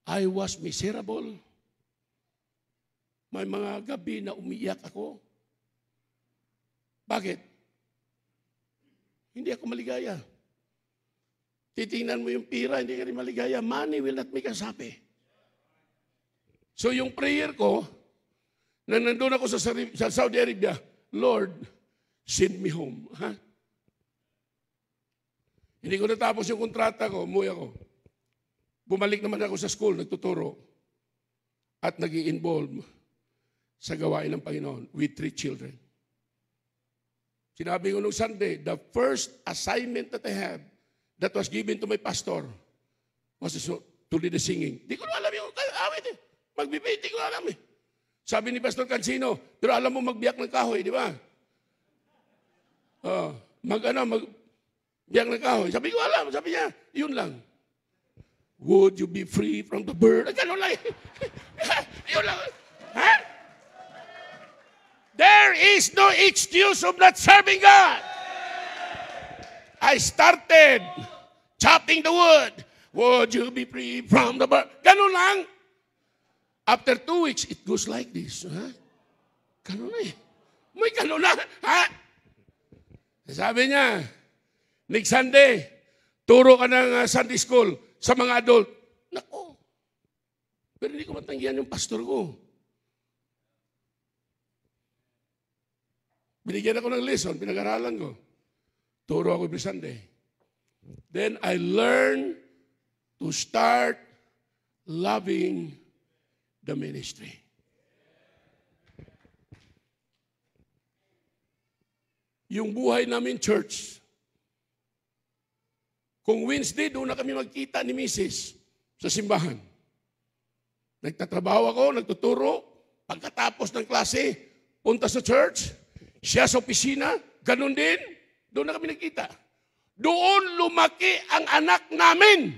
I was miserable. May mga gabi na umiyak ako. Bakit? Hindi ako maligaya. Titingnan mo yung pira, hindi ka rin maligaya. Money will not make us happy. So yung prayer ko, na nandun ako sa Saudi Arabia, Lord, send me home. Ha? Hindi ko natapos yung kontrata ko, umuwi ako. Bumalik naman ako sa school, nagtuturo. At nag-i-involve sa gawain ng Panginoon with 3 children. Sinabi ko nung Sunday, the first assignment that I had that was given to my pastor was to lead the singing. Di ko na alam yung awit eh. Magbibig, di ko na alam eh. Sabi ni Pastor Cancino, pero alam mo magbiyak ng kahoy, di ba? Magbiyak ng kahoy. Sabi ko alam, sabi niya, yun lang. Would you be free from the bird? Ganun lang. Yun lang. Ha? There is no excuse of not serving God. I started chopping the wood. Would you be free from the burden? Ganun lang. After 2 weeks, it goes like this. Ha? Ganun na eh. May ganun na. Ha? Sabi niya, next Sunday, turo ka ng Sunday school sa mga adult. Nako. Pero hindi ko matanggihan yung pastor ko. Binigyan ako ng lesson, pinag-aralan ko. Turo ako every Sunday. Then I learned to start loving the ministry. Yung buhay namin, church, kung Wednesday, doon na kami magkita ni Mrs. sa simbahan. Nagtatrabaho ako, nagtuturo. Pagkatapos ng klase, punta sa church. Siya sa opisina, ganun din. Doon na kami nagkita. Doon lumaki ang anak namin.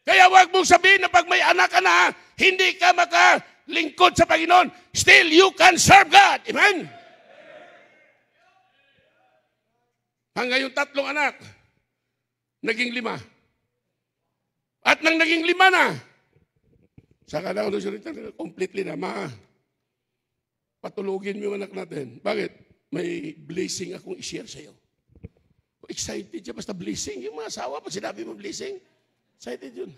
Kaya wag mong sabihin na pag may anak ka na, hindi ka makalingkod sa Panginoon. Still, you can serve God. Amen? Hanggang yung 3 anak, naging 5. At nang naging 5 na, saka na ako completely na, patulugin mo yung anak natin. Bakit? May blessing akong i-share sa'yo. Excited siya, basta blessing. Yung mga asawa, pag sinabi mo blessing, excited yun.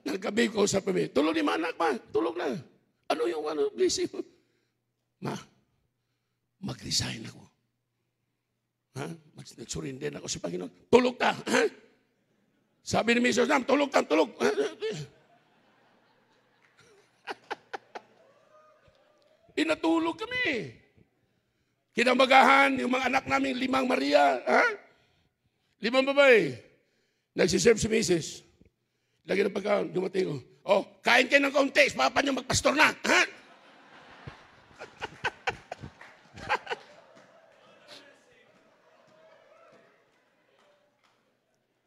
Nagkabi ko sa pami, tulog ni mga anak, ma, tulog na. Ano yung blessing? Ma, mag-resign ako. Ha? Nag-surrender ako sa Panginoon. Tulog ka. Ha? Sabi ni Mrs. Nam, tulog ka, tulog. Inatulog kami. Kinamagahan, yung mga anak namin, 5 Maria. Ha? 5 babae. Nagsiserve si Mrs. Lagi ng pagkaon, dumating ko. Oh, kain kayo ng kaunti, papa niyo magpastor na. Ha?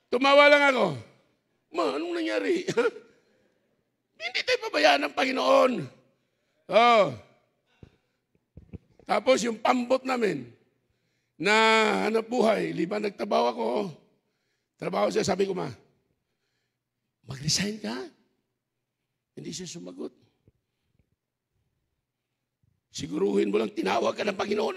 Tumawa lang ako. Ma, anong nangyari? Hindi tayo pabayaan ng Panginoon. Oh. Tapos yung pambot namin na hanap buhay, 5 nagtrabaho ako. Trabaho siya, sabi ko, ma, mag-resign ka? Hindi siya sumagot. Siguruhin mo lang tinawag ka ng Panginoon.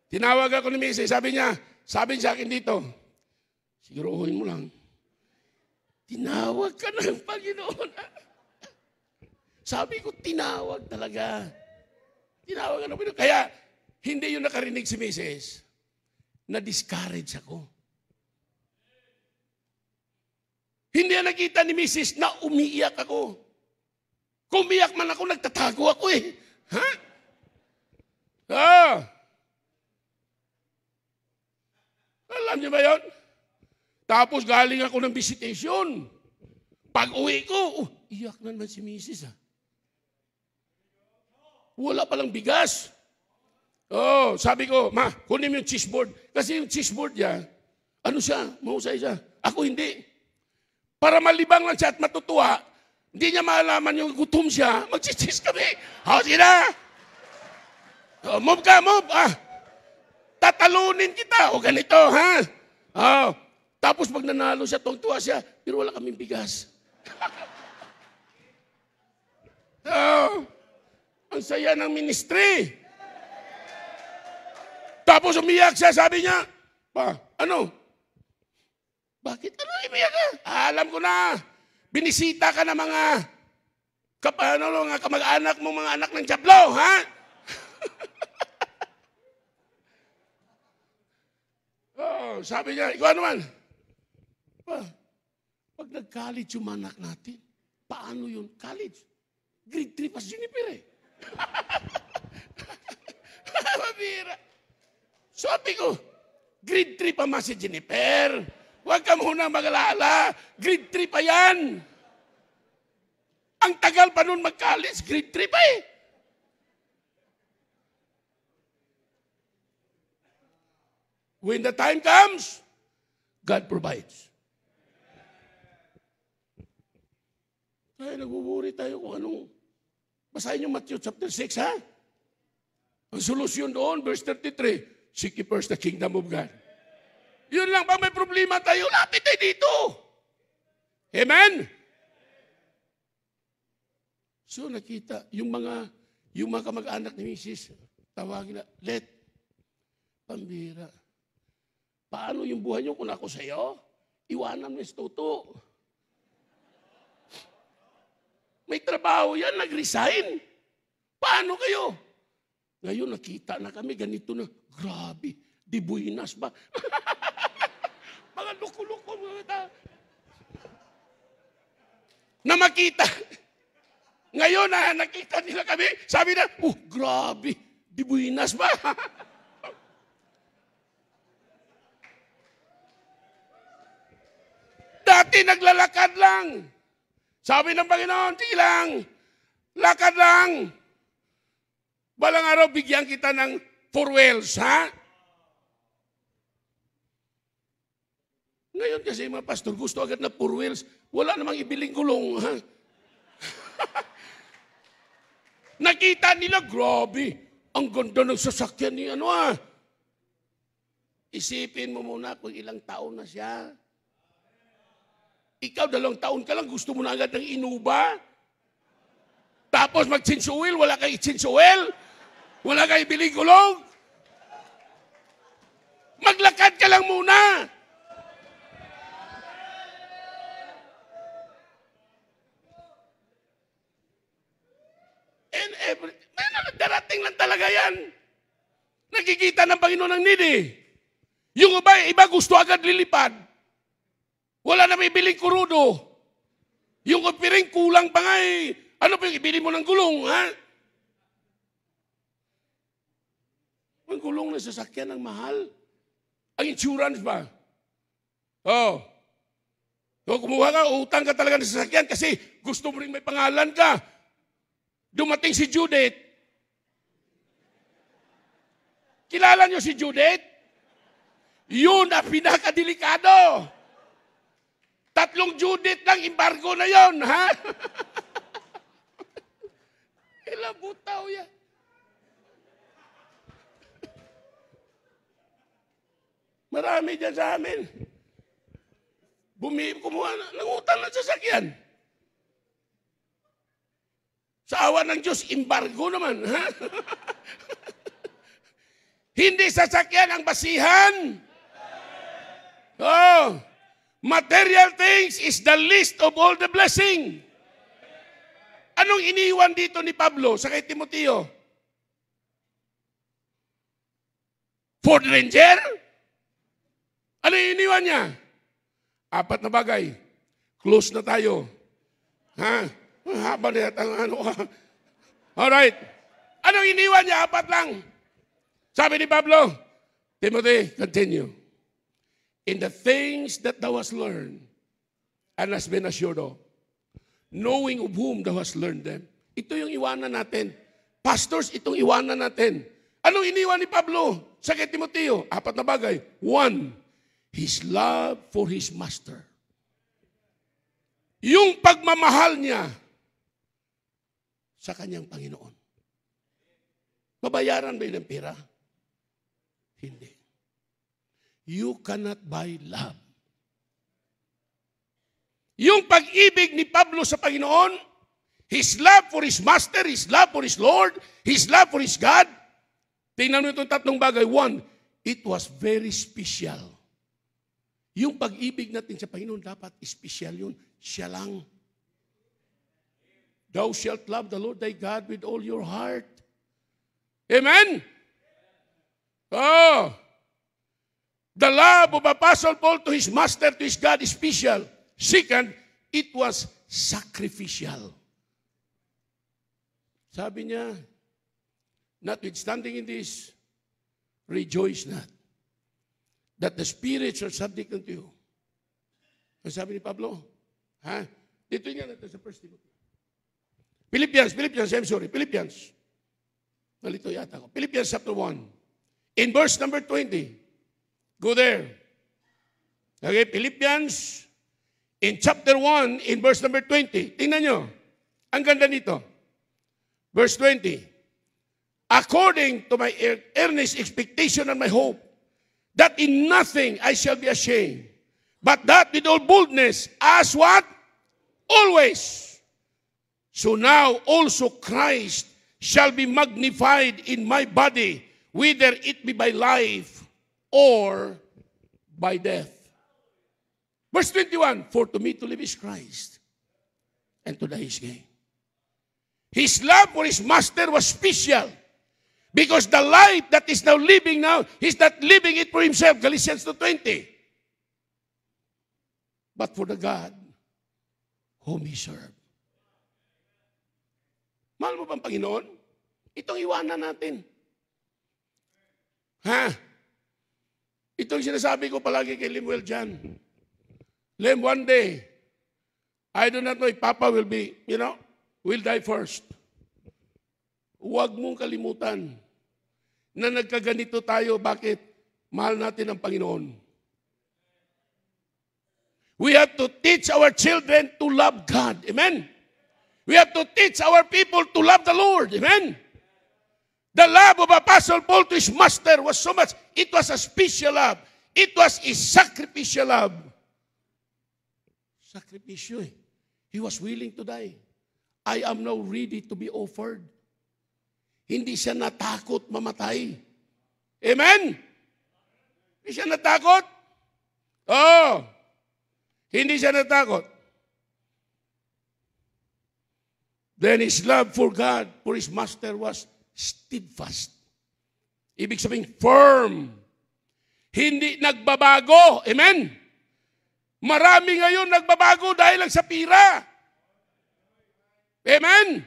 Tinawag ako ni Mrs. Sabi niya sa akin dito, siguruhin mo lang, tinawag ka ng Panginoon. Sabi ko, tinawag talaga. Tinawag ka ng Panginoon. Kaya, hindi yun nakarinig si Mrs. Na-discourage ako. Hindi na nakita ni Mrs. na umiiyak ako. Kung umiiyak man ako, nagtatago ako eh. Ha? Ah! Alam niyo ba yun? Tapos galing ako ng visitation. Pag uwi ko, iyak na naman si Mrs. Wala palang bigas. Oh, sabi ko, ma, kunin mo yung cheese board. Kasi yung cheese board niya, ano siya, mahusay siya. Ako hindi. Para malibang lang siya at matutuwa, hindi niya maalaman yung gutom siya, mag-cheese kami. O, sige na. Move ka, move. Tatalunin kita. O, ganito, ha? Oh. Tapos pag nanalo siya, tuwa siya, pero wala kaming bigas. Oh, ang saya ng ministry. Tapos umiyak siya, sabi niya, pa, ano? Bakit? Ano umiyak ka? Alam ko na, binisita ka ng mga kamag-anak mo, mga anak ng Diablo, ha? Oh, sabi niya, ikaw naman. Pag nag-college yung anak natin, paano yun? College? Grade 3 pa si Jennifer eh. Mabira. Sabi ko, grade 3 pa ma si Jennifer. Huwag ka muna mag-alala. Grade 3 pa yan. Ang tagal pa nun mag-college, grade 3 pa eh. When the time comes, God provides. Kaya nagwuwuri tayo kung anong, basahin niyo Matthew chapter 6, ha? Ang solusyon doon, verse 33, seek ye first the kingdom of God. Yun lang, pag may problema tayo, lapit tayo dito. Amen? So nakita, yung mga kamag-anak ni Mrs., tawagin na, let, pambira. Paano yung buhay niyo kung ako sa'yo? Iwanan mo yung tuto. May trabaho yan, nag-resign. Paano kayo? Ngayon nakita na kami, ganito na, grabe, di buinas ba? Mga luko-luko, mga tao. Na makita. Ngayon na nakita nila kami, sabi na, grabe, di buinas ba? Dati naglalakad lang. Sabi ng Panginoon, sige lang, lakad lang. Balang araw, bigyan kita ng 4 wheels, ha? Ngayon kasi mga pastor, gusto agad na 4 wheels, wala namang ibiling gulong, ha? Nakita nila, grabe, ang ganda ng sasakyan ni ano, ha? Isipin mo muna kung ilang taon na siya. Ikaw, 2 taon ka lang, gusto mo na agad ng inuba. Tapos mag-change oil, wala kang i-change oil. Wala kang ibiling gulong. Maglakad ka lang muna. And darating lang talaga yan. Nakikita ng Panginoon ng need eh. Yung iba gusto agad lilipad. Wala na may biling kurudo. Yung piring kulang pa nga eh. Ano pa yung ibili mo ng gulong, ha? Ang gulong na sasakyan ang mahal. Ang insurance ba? Oh. So, kumuha ka, utang ka talaga ng sasakyan kasi gusto mo rin may pangalan ka. Dumating si Judith. Kilala niyo si Judith? Yun ang pinakadelikado. 3 Judith lang, embargo na yon, ha? Ilabutaw yan. Marami dyan sa amin. Kumuha na, nangutang na sasakyan. Sa awa ng Diyos, embargo naman, ha? Hindi sasakyan ang basihan. Oh, material things is the least of all the blessing. Anong iniwan dito ni Pablo sa kay Timoteo? Ford Ranger? Ano iniwan niya? 4 na bagay. Close na tayo. Ha? Haba na yata ang ano ka. Alright. Anong iniwan niya? 4 lang. Sabi ni Pablo, Timothy, continue. In the things that thou hast learned and hast been assured of, knowing of whom thou hast learned them. Ito yung iwanan natin. Pastors, itong iwanan natin. Anong iniwan ni Pablo sa kay Timoteo? 4 na bagay. 1, his love for his master. Yung pagmamahal niya sa kanyang Panginoon. Babayaran ba yun ng pera? Hindi. You cannot buy love. Yung pag-ibig ni Pablo sa Panginoon, his love for his master, his love for his Lord, his love for his God. Tingnan mo itong 3 bagay. 1, it was very special. Yung pag-ibig natin sa Panginoon, dapat special yun. Siya lang. Thou shalt love the Lord thy God with all your heart. Amen? Oh, the love of Apostle Paul to his master, to his God is special. Second, it was sacrificial. Sabi niya, notwithstanding in this, rejoice not that the spirits are subject unto you. Ang sabi ni Pablo, ha? Dito nga natin sa 1 Timothy. Philippians, Nalito yata ko. Philippians chapter 1. In verse number 20. Go there. Okay, Philippians. In chapter 1, in verse number 20, tingnan nyo, ang ganda nito. Verse 20, according to my earnest expectation and my hope, that in nothing I shall be ashamed, but that with all boldness, as what? Always. So now also Christ shall be magnified in my body, whether it be by life or by death. Verse 21, for to me to live is Christ, and to die is gain. His love for his master was special, because the life that is now living now, he's not living it for himself, Galatians 2:20. But for the God whom he served. Mahal mo bang Panginoon? Itong iwanan natin. Ha? Itong sinasabi ko palagi kay Lemuel dyan. Lem, one day, I do not know if Papa will be, will die first. Huwag mong kalimutan na nagkaganito tayo. Bakit? Mahal natin ang Panginoon. We have to teach our children to love God. Amen? We have to teach our people to love the Lord. Amen? The love of Apostle Paul to his master was so much. It was a special love. It was a sacrificial love. Sakripisyo eh. He was willing to die. I am now ready to be offered. Hindi siya natakot mamatay. Amen? Hindi siya natakot? Oh, hindi siya natakot. Then his love for God, for his master was steadfast. Ibig sabihin, firm. Hindi nagbabago. Amen? Marami ngayon nagbabago dahil lang sa pira. Amen?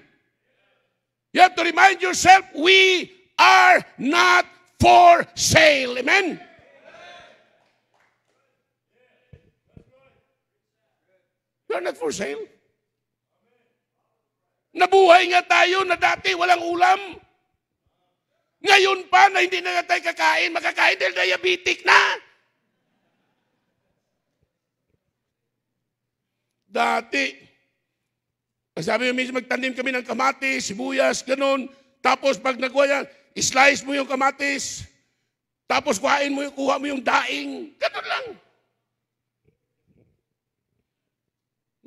You have to remind yourself, we are not for sale. Amen? We are not for sale. Nabuhay nga tayo na dati walang ulam. Ngayon pa na hindi na nga tayo makakain dahil diabetic na. Dati, sabi mo minsan magtanim kami ng kamatis, sibuyas, ganun. Tapos pag nagawa yan, slice mo yung kamatis. Tapos kuha mo yung daing. Ganun lang.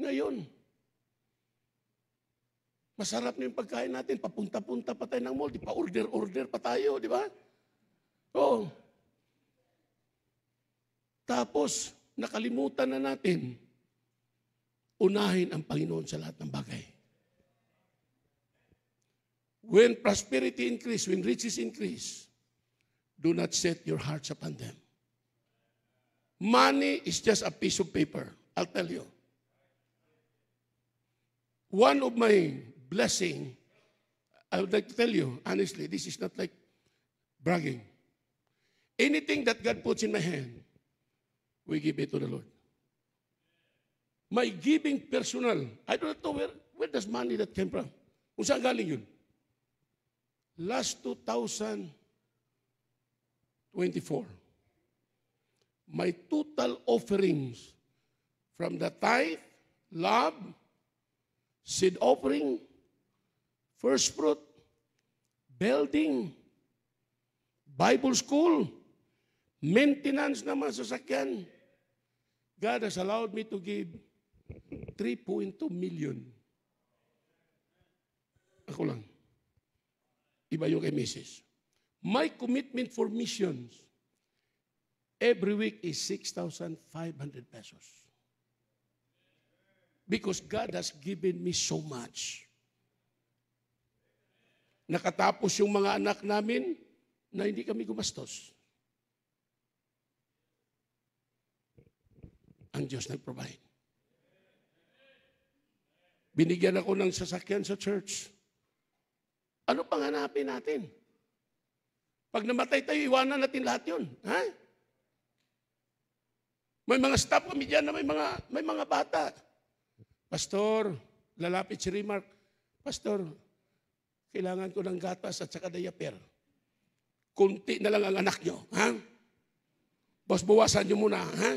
Ngayon, masarap na yung pagkain natin. Papunta-punta pa tayo ng mall. Di pa order pa tayo, di ba? Oo. Tapos, nakalimutan na natin unahin ang Panginoon sa lahat ng bagay. When prosperity increase, when riches increase, do not set your hearts upon them. Money is just a piece of paper. I'll tell you. One of my blessing, I would like to tell you, honestly, this is not like bragging. Anything that God puts in my hand, we give it to the Lord. My giving personal, I don't know where does money that came from. Kung saan galing yun? Last 2024, my total offerings from the tithe, love, seed offering, first fruit, building, Bible school, maintenance ng mga sasakyan. God has allowed me to give 3.2 million. Ako lang. Iba yung kay Mrs. My commitment for missions every week is 6,500 pesos. Because God has given me so much. Nakatapos yung mga anak namin na hindi kami gumastos. Ang Diyos nag-provide. Binigyan ako ng sasakyan sa church. Ano pang hanapin natin? Pag namatay tayo, iwanan natin lahat yun. Ha? May mga staff kami dyan na may mga bata. Pastor, lalapit si Remark. Pastor, kailangan ko ng gatas at saka diaper. Kunti na lang ang anak nyo. Ha? Boss, bawasan nyo muna. Ha?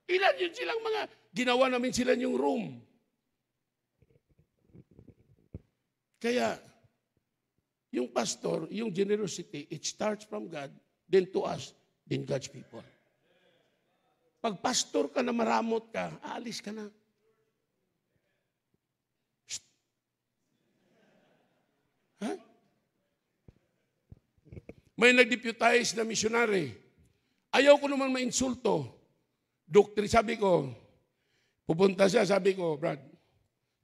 Ilan yun silang mga, ginawa namin sila yung room. Kaya, yung pastor, yung generosity, it starts from God, then to us, then God's people. Pag pastor ka na maramot ka, aalis ka na. Shh. Ha? May nag-deputize na missionary. Ayaw ko naman ma-insulto. Doctrine, sabi ko, pupunta siya, sabi ko, Brad,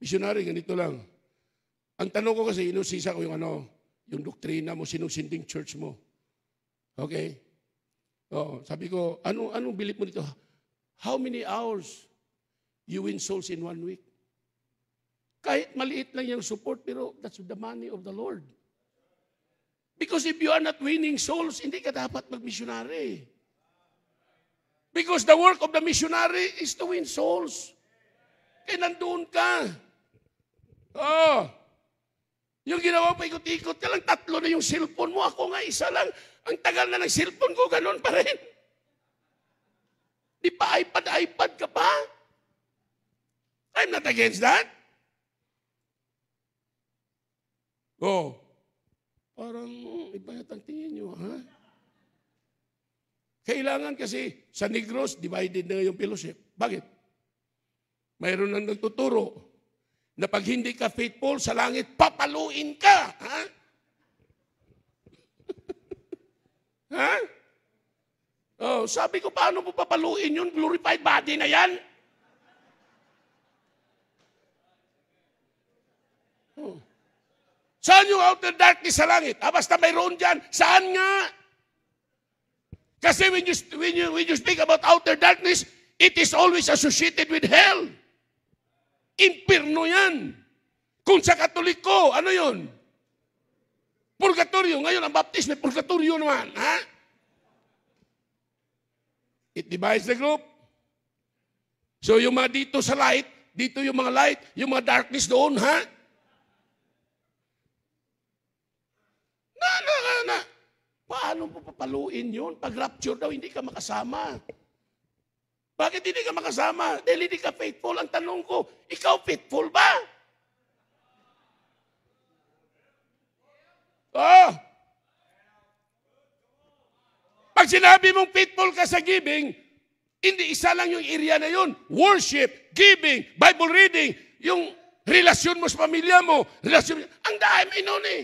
missionary, ganito lang. Ang tanong ko kasi, inusisa ko yung doktrina mo, sinusinding church mo. Okay? Sabi ko, anong believe mo dito? How many hours you win souls in 1 week? Kahit maliit lang yung support, pero that's the money of the Lord. Because if you are not winning souls, hindi ka dapat mag-missionary. Because the work of the missionary is to win souls. Kaya nandun ka. Yung ginawa pa ikot-ikot ka lang, 3 na yung cellphone mo. Ako nga, 1 lang. Ang tagal na ng cellphone ko, ganun pa rin. Di pa iPad ka pa? I'm not against that. Parang iba yatang tingin nyo, ha? Kailangan kasi sa Negros, divided na yung fellowship. Bakit? Mayroon nang nagtuturo na pag hindi ka faithful sa langit, papaluin ka. Ha? Ha? Sabi ko, paano mo papaluin yun? Glorified body na yan? Saan yung outer darkness sa langit? Basta mayroon dyan. Saan nga? Kasi when you speak about outer darkness, it is always associated with hell. Impierno yan. Kung sa Katoliko, ano yun? Purgatorio. Ngayon, ang baptism, may purgatorio naman. Ha? It divides the group. So yung mga dito sa light, dito yung mga light, yung mga darkness doon, ha? Na. Paano mo papaluin yun? Pag rapture daw, hindi ka makasama. Bakit hindi ka makasama? Dahil hindi ka faithful. Ang tanong ko, ikaw faithful ba? Pag sinabi mong faithful ka sa giving, hindi isa lang yung area na yun. Worship, giving, Bible reading, yung relasyon mo sa pamilya mo, ang dami nun eh.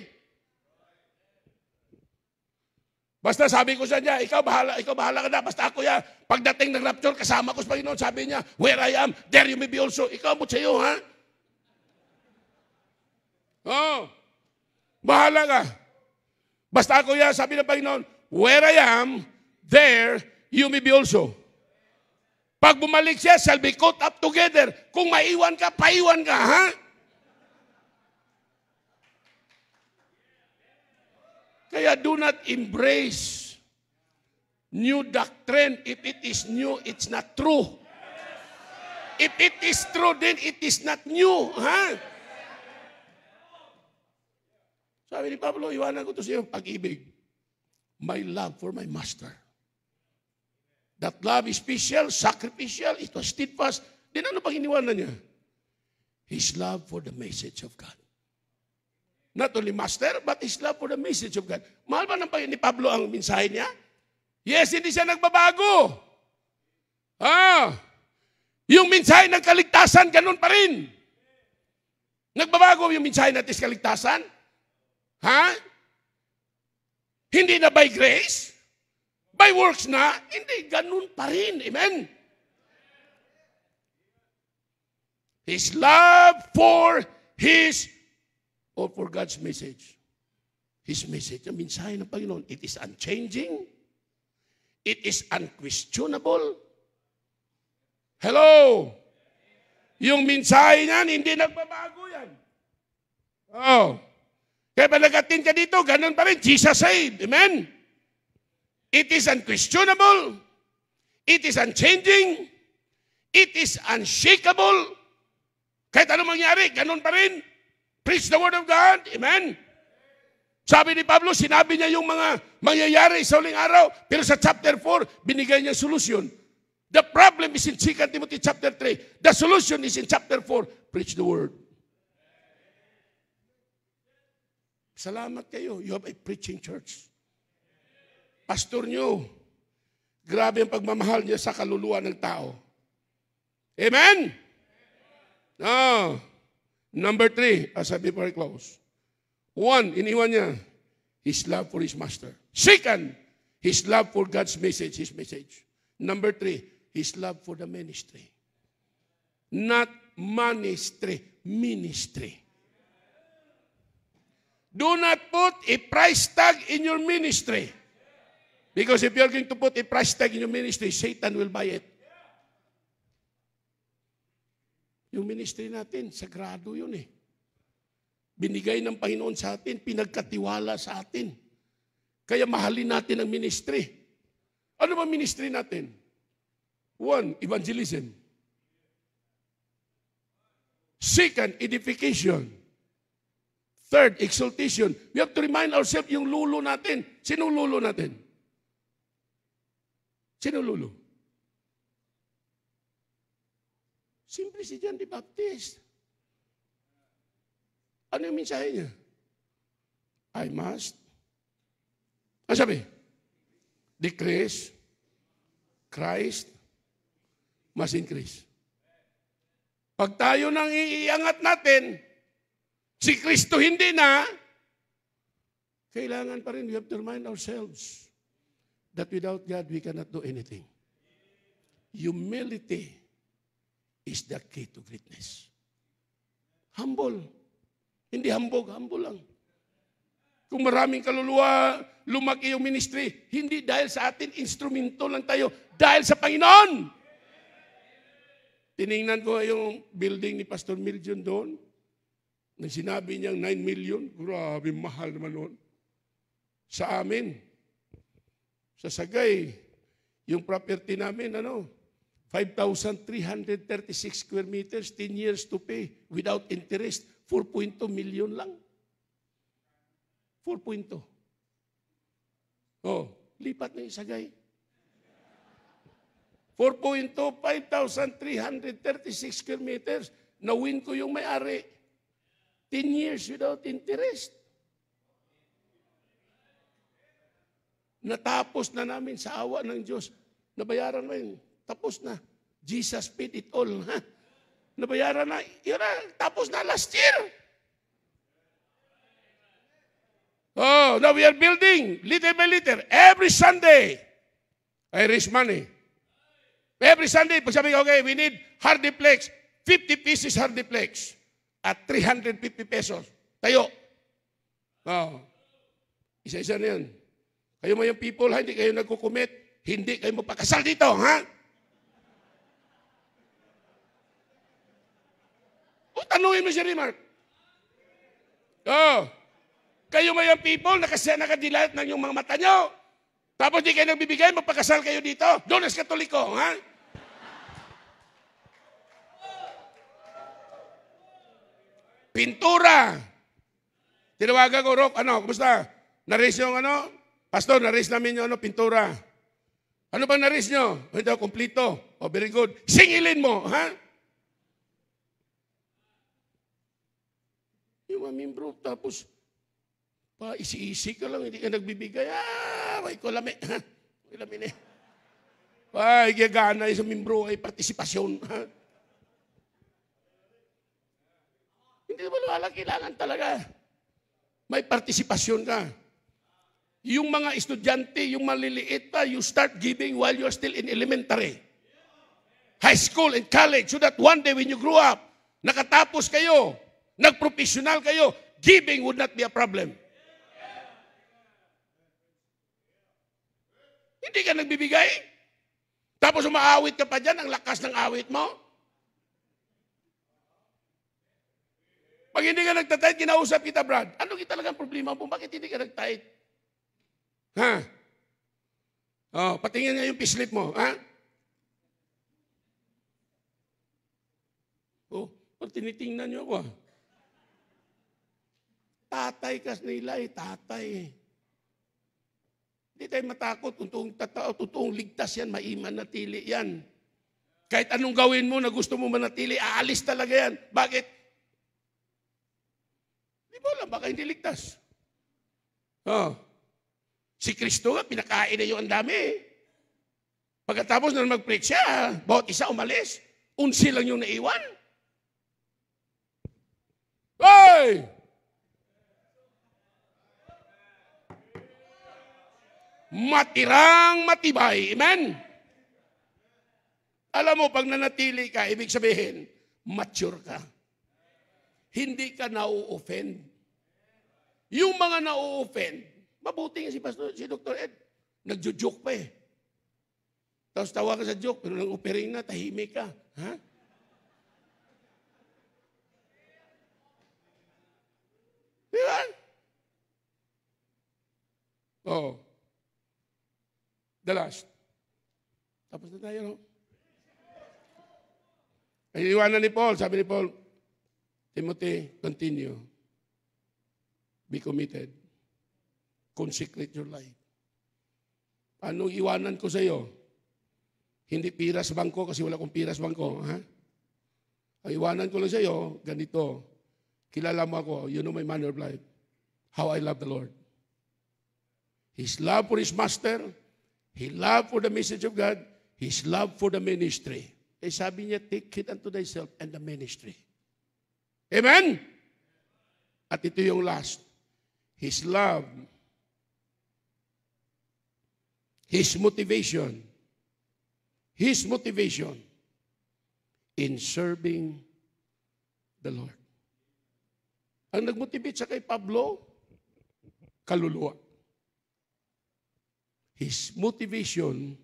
Basta sabi ko sa niya, ikaw bahala ka na, basta ako ya. Pagdating ng rapture, kasama ko sa Panginoon, sabi niya, where I am, there you may be also. Ikaw mo sa'yo, ha? Bahala ka. Basta ako ya, sabi ng Panginoon, where I am, there you may be also. Pag bumalik siya, shall be caught up together. Kung maiwan ka, paiwan ka, ha? Kaya do not embrace new doctrine. If it is new, it's not true. If it is true, then it is not new. Ha? Sabi ni Pablo, iwanan ko to sa iyo, pag-ibig. My love for my master. That love is special, sacrificial, it was steadfast. Then ano pang iniwanan niya? His love for the message of God. Not only master, but his love for the message of God. Mahal ba ni Pablo ang mensahe niya? Yes, hindi siya nagbabago. Yung mensahe ng kaligtasan, ganun pa rin. Nagbabago yung mensahe natin sa kaligtasan? Hindi na by grace? By works na? Hindi, ganun pa rin. Amen? His love for God's message. His message, ang mensahe ng Panginoon, it is unchanging. It is unquestionable. Hello? Yung mensahe niyan, hindi nagbabago yan. Kaya palagatin ka dito, ganun pa rin, Jesus saved. Amen? It is unquestionable. It is unchanging. It is unshakable. Kahit anong mangyari, ganun pa rin. Preach the word of God. Amen? Sabi ni Pablo, sinabi niya yung mga mangyayari sa uling araw, pero sa chapter 4, binigay niya solusyon. The problem problem is in 2 Timothy chapter 3. The solution is in chapter 4. Preach the word. Salamat kayo. You have a preaching church. Pastor nyo, grabe ang pagmamahal niya sa kaluluwa ng tao. Amen? Number 3, as I before I close. 1, iniwan niya, his love for his master. 2, his love for God's message, his message. Number 3, his love for the ministry. Not ministry, ministry. Do not put a price tag in your ministry. Because if you're going to put a price tag in your ministry, Satan will buy it. Yung ministry natin, sagrado yun eh. Binigay ng Panginoon sa atin, pinagkatiwala sa atin. Kaya mahalin natin ang ministry. Ano ba ministry natin? 1, evangelism. 2, edification. 3, exaltation. We have to remind ourselves yung lulo natin. Sinong lulo natin? Sinong lulo? Simple si John the Baptist. Ano yung mensahe niya? I must. Ano sabi? Decrease. Christ must increase. Pag tayo nang iangat natin, si Kristo hindi na, kailangan pa rin, we have to remind ourselves that without God, we cannot do anything. Humility is the key to greatness. Humble. Hindi hambog, humble lang. Kung maraming kaluluwa, lumaki yung ministry, hindi dahil sa atin, instrumento lang tayo, dahil sa Panginoon. Tiningnan ko yung building ni Pastor Miljon doon, nang sinabi niyang 9 million, grabe, mahal naman noon. Sa amin, sa Sagay, yung property namin, 5,336 square meters, 10 years to pay, without interest, 4.2 million lang. 4.2. Lipat na yung Sagay. 4.2, 5,336 square meters, na-win ko yung may-ari. 10 years without interest. Natapos na namin sa awa ng Diyos. Nabayaran namin. Tapos na. Jesus paid it all. Ha? Nabayaran na. Yun na. Tapos na last year. Now we are building little by little. Every Sunday, I raise money. Every Sunday, pag sabi ko, okay, we need hardiplex. 50 pieces hardiplex. At 350 pesos. Tayo. Isa-isa na yan. Kayo mo yung people, hindi kayo nagkukumit, hindi kayo magpakasal dito, ha? Tanungin mo si Remark. Kayo mo yung people, nakadilat ng yung mga mata nyo. Tapos di kayo nagbibigay, magpakasal kayo dito. Doon as Katoliko, ha? Pintura. Tinawagan ko, Rock, kumusta? Na-raise yung Pastor, na-raise namin yung pintura. Ano ba na-raise nyo? Ito, kumplito. Very good. Singilin mo, ha? Yung mamimbro, tapos, isi-isi ka lang, hindi ka nagbibigay. May kulami, ha? May lamin eh. Gagana yung sa mimbro ay partisipasyon, ha? Hindi naman wala, kailangan talaga. May partisipasyon ka. Yung mga estudyante, yung maliliit pa, you start giving while you're still in elementary, high school, and college, so that one day when you grow up, nakatapos kayo, nagprofessional kayo, giving would not be a problem. Hindi ka nagbibigay. Tapos umaawit ka pa dyan, ang lakas ng awit mo. Pag hindi ka nagtatahit, kinausap kita, Brad. Ano kita talagang problema mo? Bakit hindi ka nagtahit? Ha? Patingin nga yung pislit mo. Ha? Pag tinitingnan niyo ako, tatay kas nila tatay. Hindi tayo matakot. Totoong ligtas yan, maimanatili yan. Kahit anong gawin mo na gusto mo manatili, aalis talaga yan. Bakit? Di mo alam, baka hindi ligtas. Oh. Si Kristo nga, pinakain na yung ang dami. Pagkatapos na mag-preach siya, bawat isa umalis. 11 lang yung naiwan. Hey! Matirang matibay. Amen? Alam mo, pag nanatili ka, ibig sabihin, mature ka. Hindi ka na-offend. Yung mga na-offend, mabuti nga si Dr. Ed, nagjo-joke pa eh. Tapos tawa ka sa joke, pero nang offering na, tahimik ka. Ha? Di ba? Oo. The last. Tapos na tayo, no? Ay, iwanan ni Paul, sabi ni Paul, Timothy, continue. Be committed. Consecrate your life. Anong iwanan ko sa iyo? Hindi pira sa bangko kasi wala akong pira sa bangko. Ha? Ang iwanan ko lang sa iyo, ganito. Kilala mo ako, you know my manner of life. How I love the Lord. His love for His master, His love for the message of God, His love for the ministry. Eh sabi niya, take it unto thyself and the ministry. Amen? At ito yung last. His love, His motivation in serving the Lord. Ang nagmotivate sa kay Pablo, kaluluwa. His motivation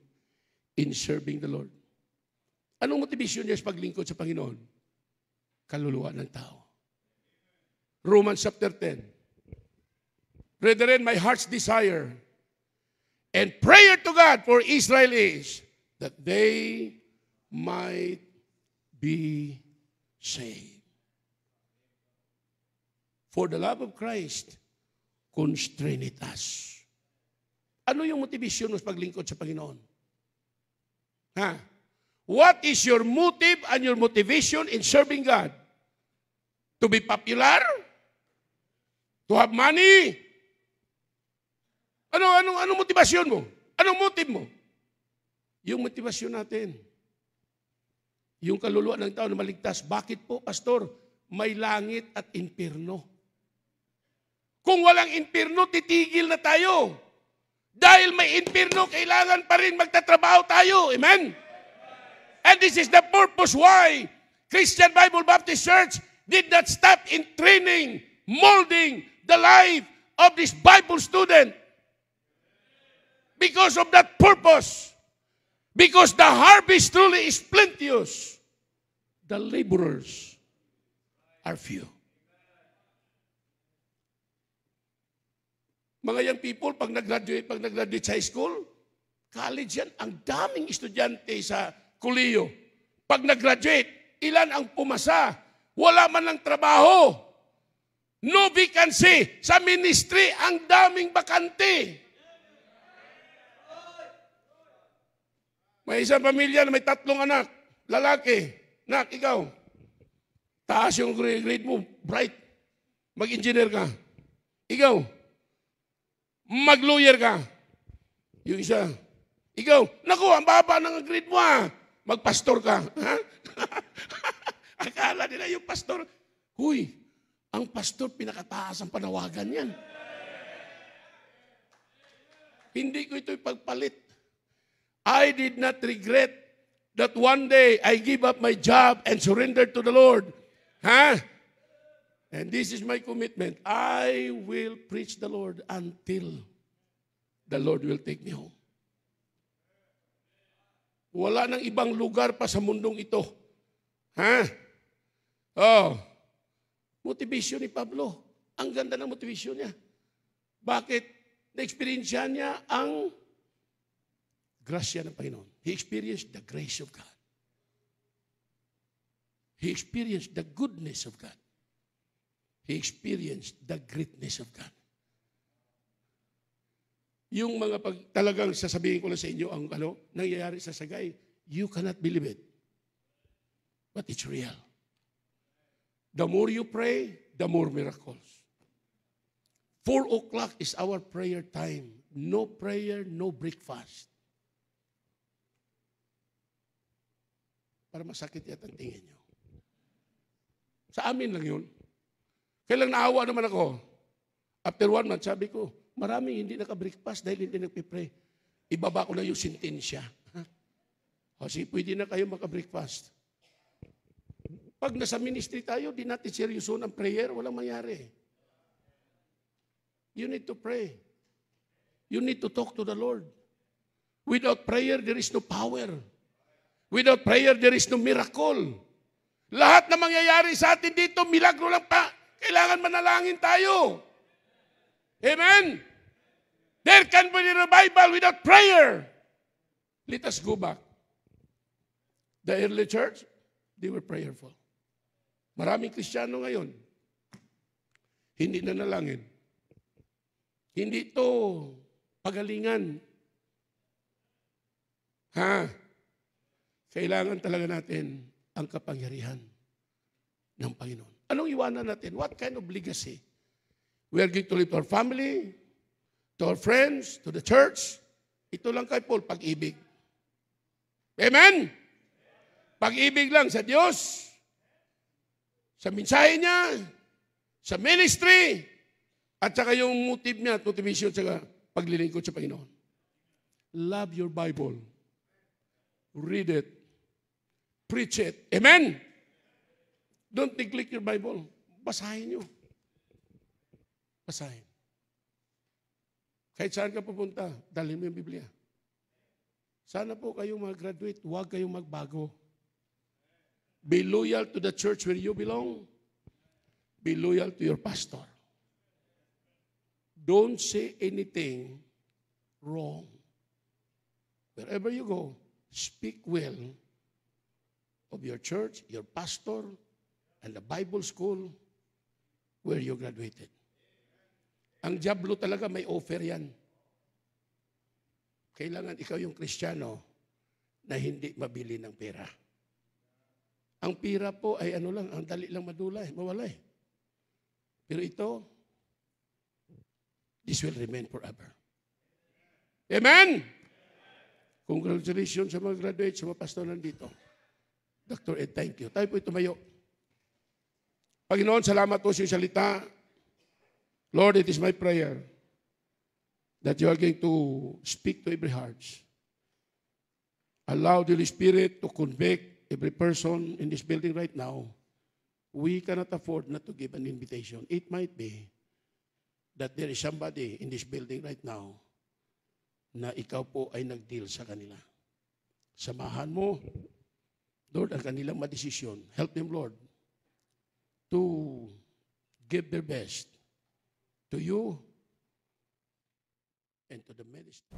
in serving the Lord. Anong motivation niya sa paglingkod sa Panginoon? Kaluluwa ng tao. Romans chapter 10. Brethren, my heart's desire and prayer to God for Israel is that they might be saved. For the love of Christ constraineth us. Ano yung motivation mo sa paglingkod sa Panginoon? Ha? What is your motive and your motivation in serving God? To be popular? To have money? Ano motivasyon mo? Anong motive mo? Yung motivasyon natin. Yung kaluluwa ng tao na maligtas. Bakit po, Pastor? May langit at impyerno. Kung walang impyerno, titigil na tayo. Dahil may impyerno, kailangan pa rin magtatrabaho tayo. Amen? And this is the purpose why Christian Bible Baptist Church did not stop in training, molding the life of this Bible student. Because of that purpose. Because the harvest truly is plenteous. The laborers are few. Mga young people, pag nag-graduate sa high school, college yan, ang daming estudyante sa kuliyo. Pag nag-graduate, ilan ang pumasa? Wala man ng trabaho. No vacancy. Sa ministry, ang daming bakante. May isang pamilya na may 3 anak. Lalaki. Nak, ikaw. Taas yung grade mo. Bright. Mag-engineer ka. Ikaw. Mag-lawyer ka. Yung isa. Ikaw. Naku, ang baba ng grade mo Magpastor ka. Ha? Akala nila yung pastor, huy, ang pastor pinakataas ang panawagan yan. Hindi ko ito ipagpalit. I did not regret that one day I give up my job and surrender to the Lord. Ha? And this is my commitment. I will preach the Lord until the Lord will take me home. Wala nang ibang lugar pa sa mundong ito. Ha? Oh. Motivation ni Pablo. Ang ganda ng motivation niya. Bakit? Na-experience niya ang grasya ng Panginoon. He experienced the grace of God. He experienced the goodness of God. He experienced the greatness of God. Yung mga talagang sasabihin ko lang sa inyo ang nangyayari sa Sagay, you cannot believe it. but it's real. The more you pray, the more miracles. 4 o'clock is our prayer time. No prayer, no breakfast. Para masakit yata ang tingin nyo. Sa amin lang yun. Kailang naawa naman ako. After 1 month, sabi ko, maraming hindi naka-breakfast dahil hindi nagpipray. Ibaba ko na yung sentensya. Kasi pwede na kayo maka-breakfast. Pag nasa ministry tayo, di natin seryoso ng prayer, walang mangyari. You need to pray. You need to talk to the Lord. Without prayer, there is no power. Without prayer, there is no miracle. Lahat na mangyayari sa atin dito, milagro lang pa. Kailangan manalangin tayo. Amen? There can be revival without prayer. Let us go back. The early church, they were prayerful. Maraming Kristiyano ngayon, hindi nanalangin. Hindi ito pagalingan. Kailangan talaga natin ang kapangyarihan ng Panginoon. Anong iwanan natin? What kind of legacy? We are going to live to our family, to our friends, to the church. Ito lang kay Paul, pag-ibig. Amen? Pag-ibig lang sa Diyos, sa mensahe niya, sa ministry, at saka yung motive niya, motivation sa paglilingkod sa Panginoon. Love your Bible. Read it. Preach it. Amen? Don't neglect your Bible. Basahin nyo. Basahin. Kahit saan ka pupunta, dalhin mo yung Biblia. Sana po kayong mag-graduate, huwag kayong magbago. Be loyal to the church where you belong. Be loyal to your pastor. Don't say anything wrong. Wherever you go, speak well of your church, your pastor, and the Bible school where you graduated. Ang diablo talaga may offer yan. Kailangan ikaw yung Kristiyano na hindi mabili ng pera. Ang pera po ay ano lang, ang dali lang madulay, mawalay. Pero ito, this will remain forever. Amen? Congratulations sa mga graduate, sa mga pastor nandito. Dr. Ed, thank you. Tayo po tumayo. Panginoon, salamat po sa iyong salita. Lord, it is my prayer that you are going to speak to every heart. Allow the Holy Spirit to convict every person in this building right now. We cannot afford not to give an invitation. It might be that there is somebody in this building right now na ikaw po ay nag-deal sa kanila. Samahan mo, Lord, ang kanilang madesisyon. Help them, Lord, to give their best to you and to the ministry.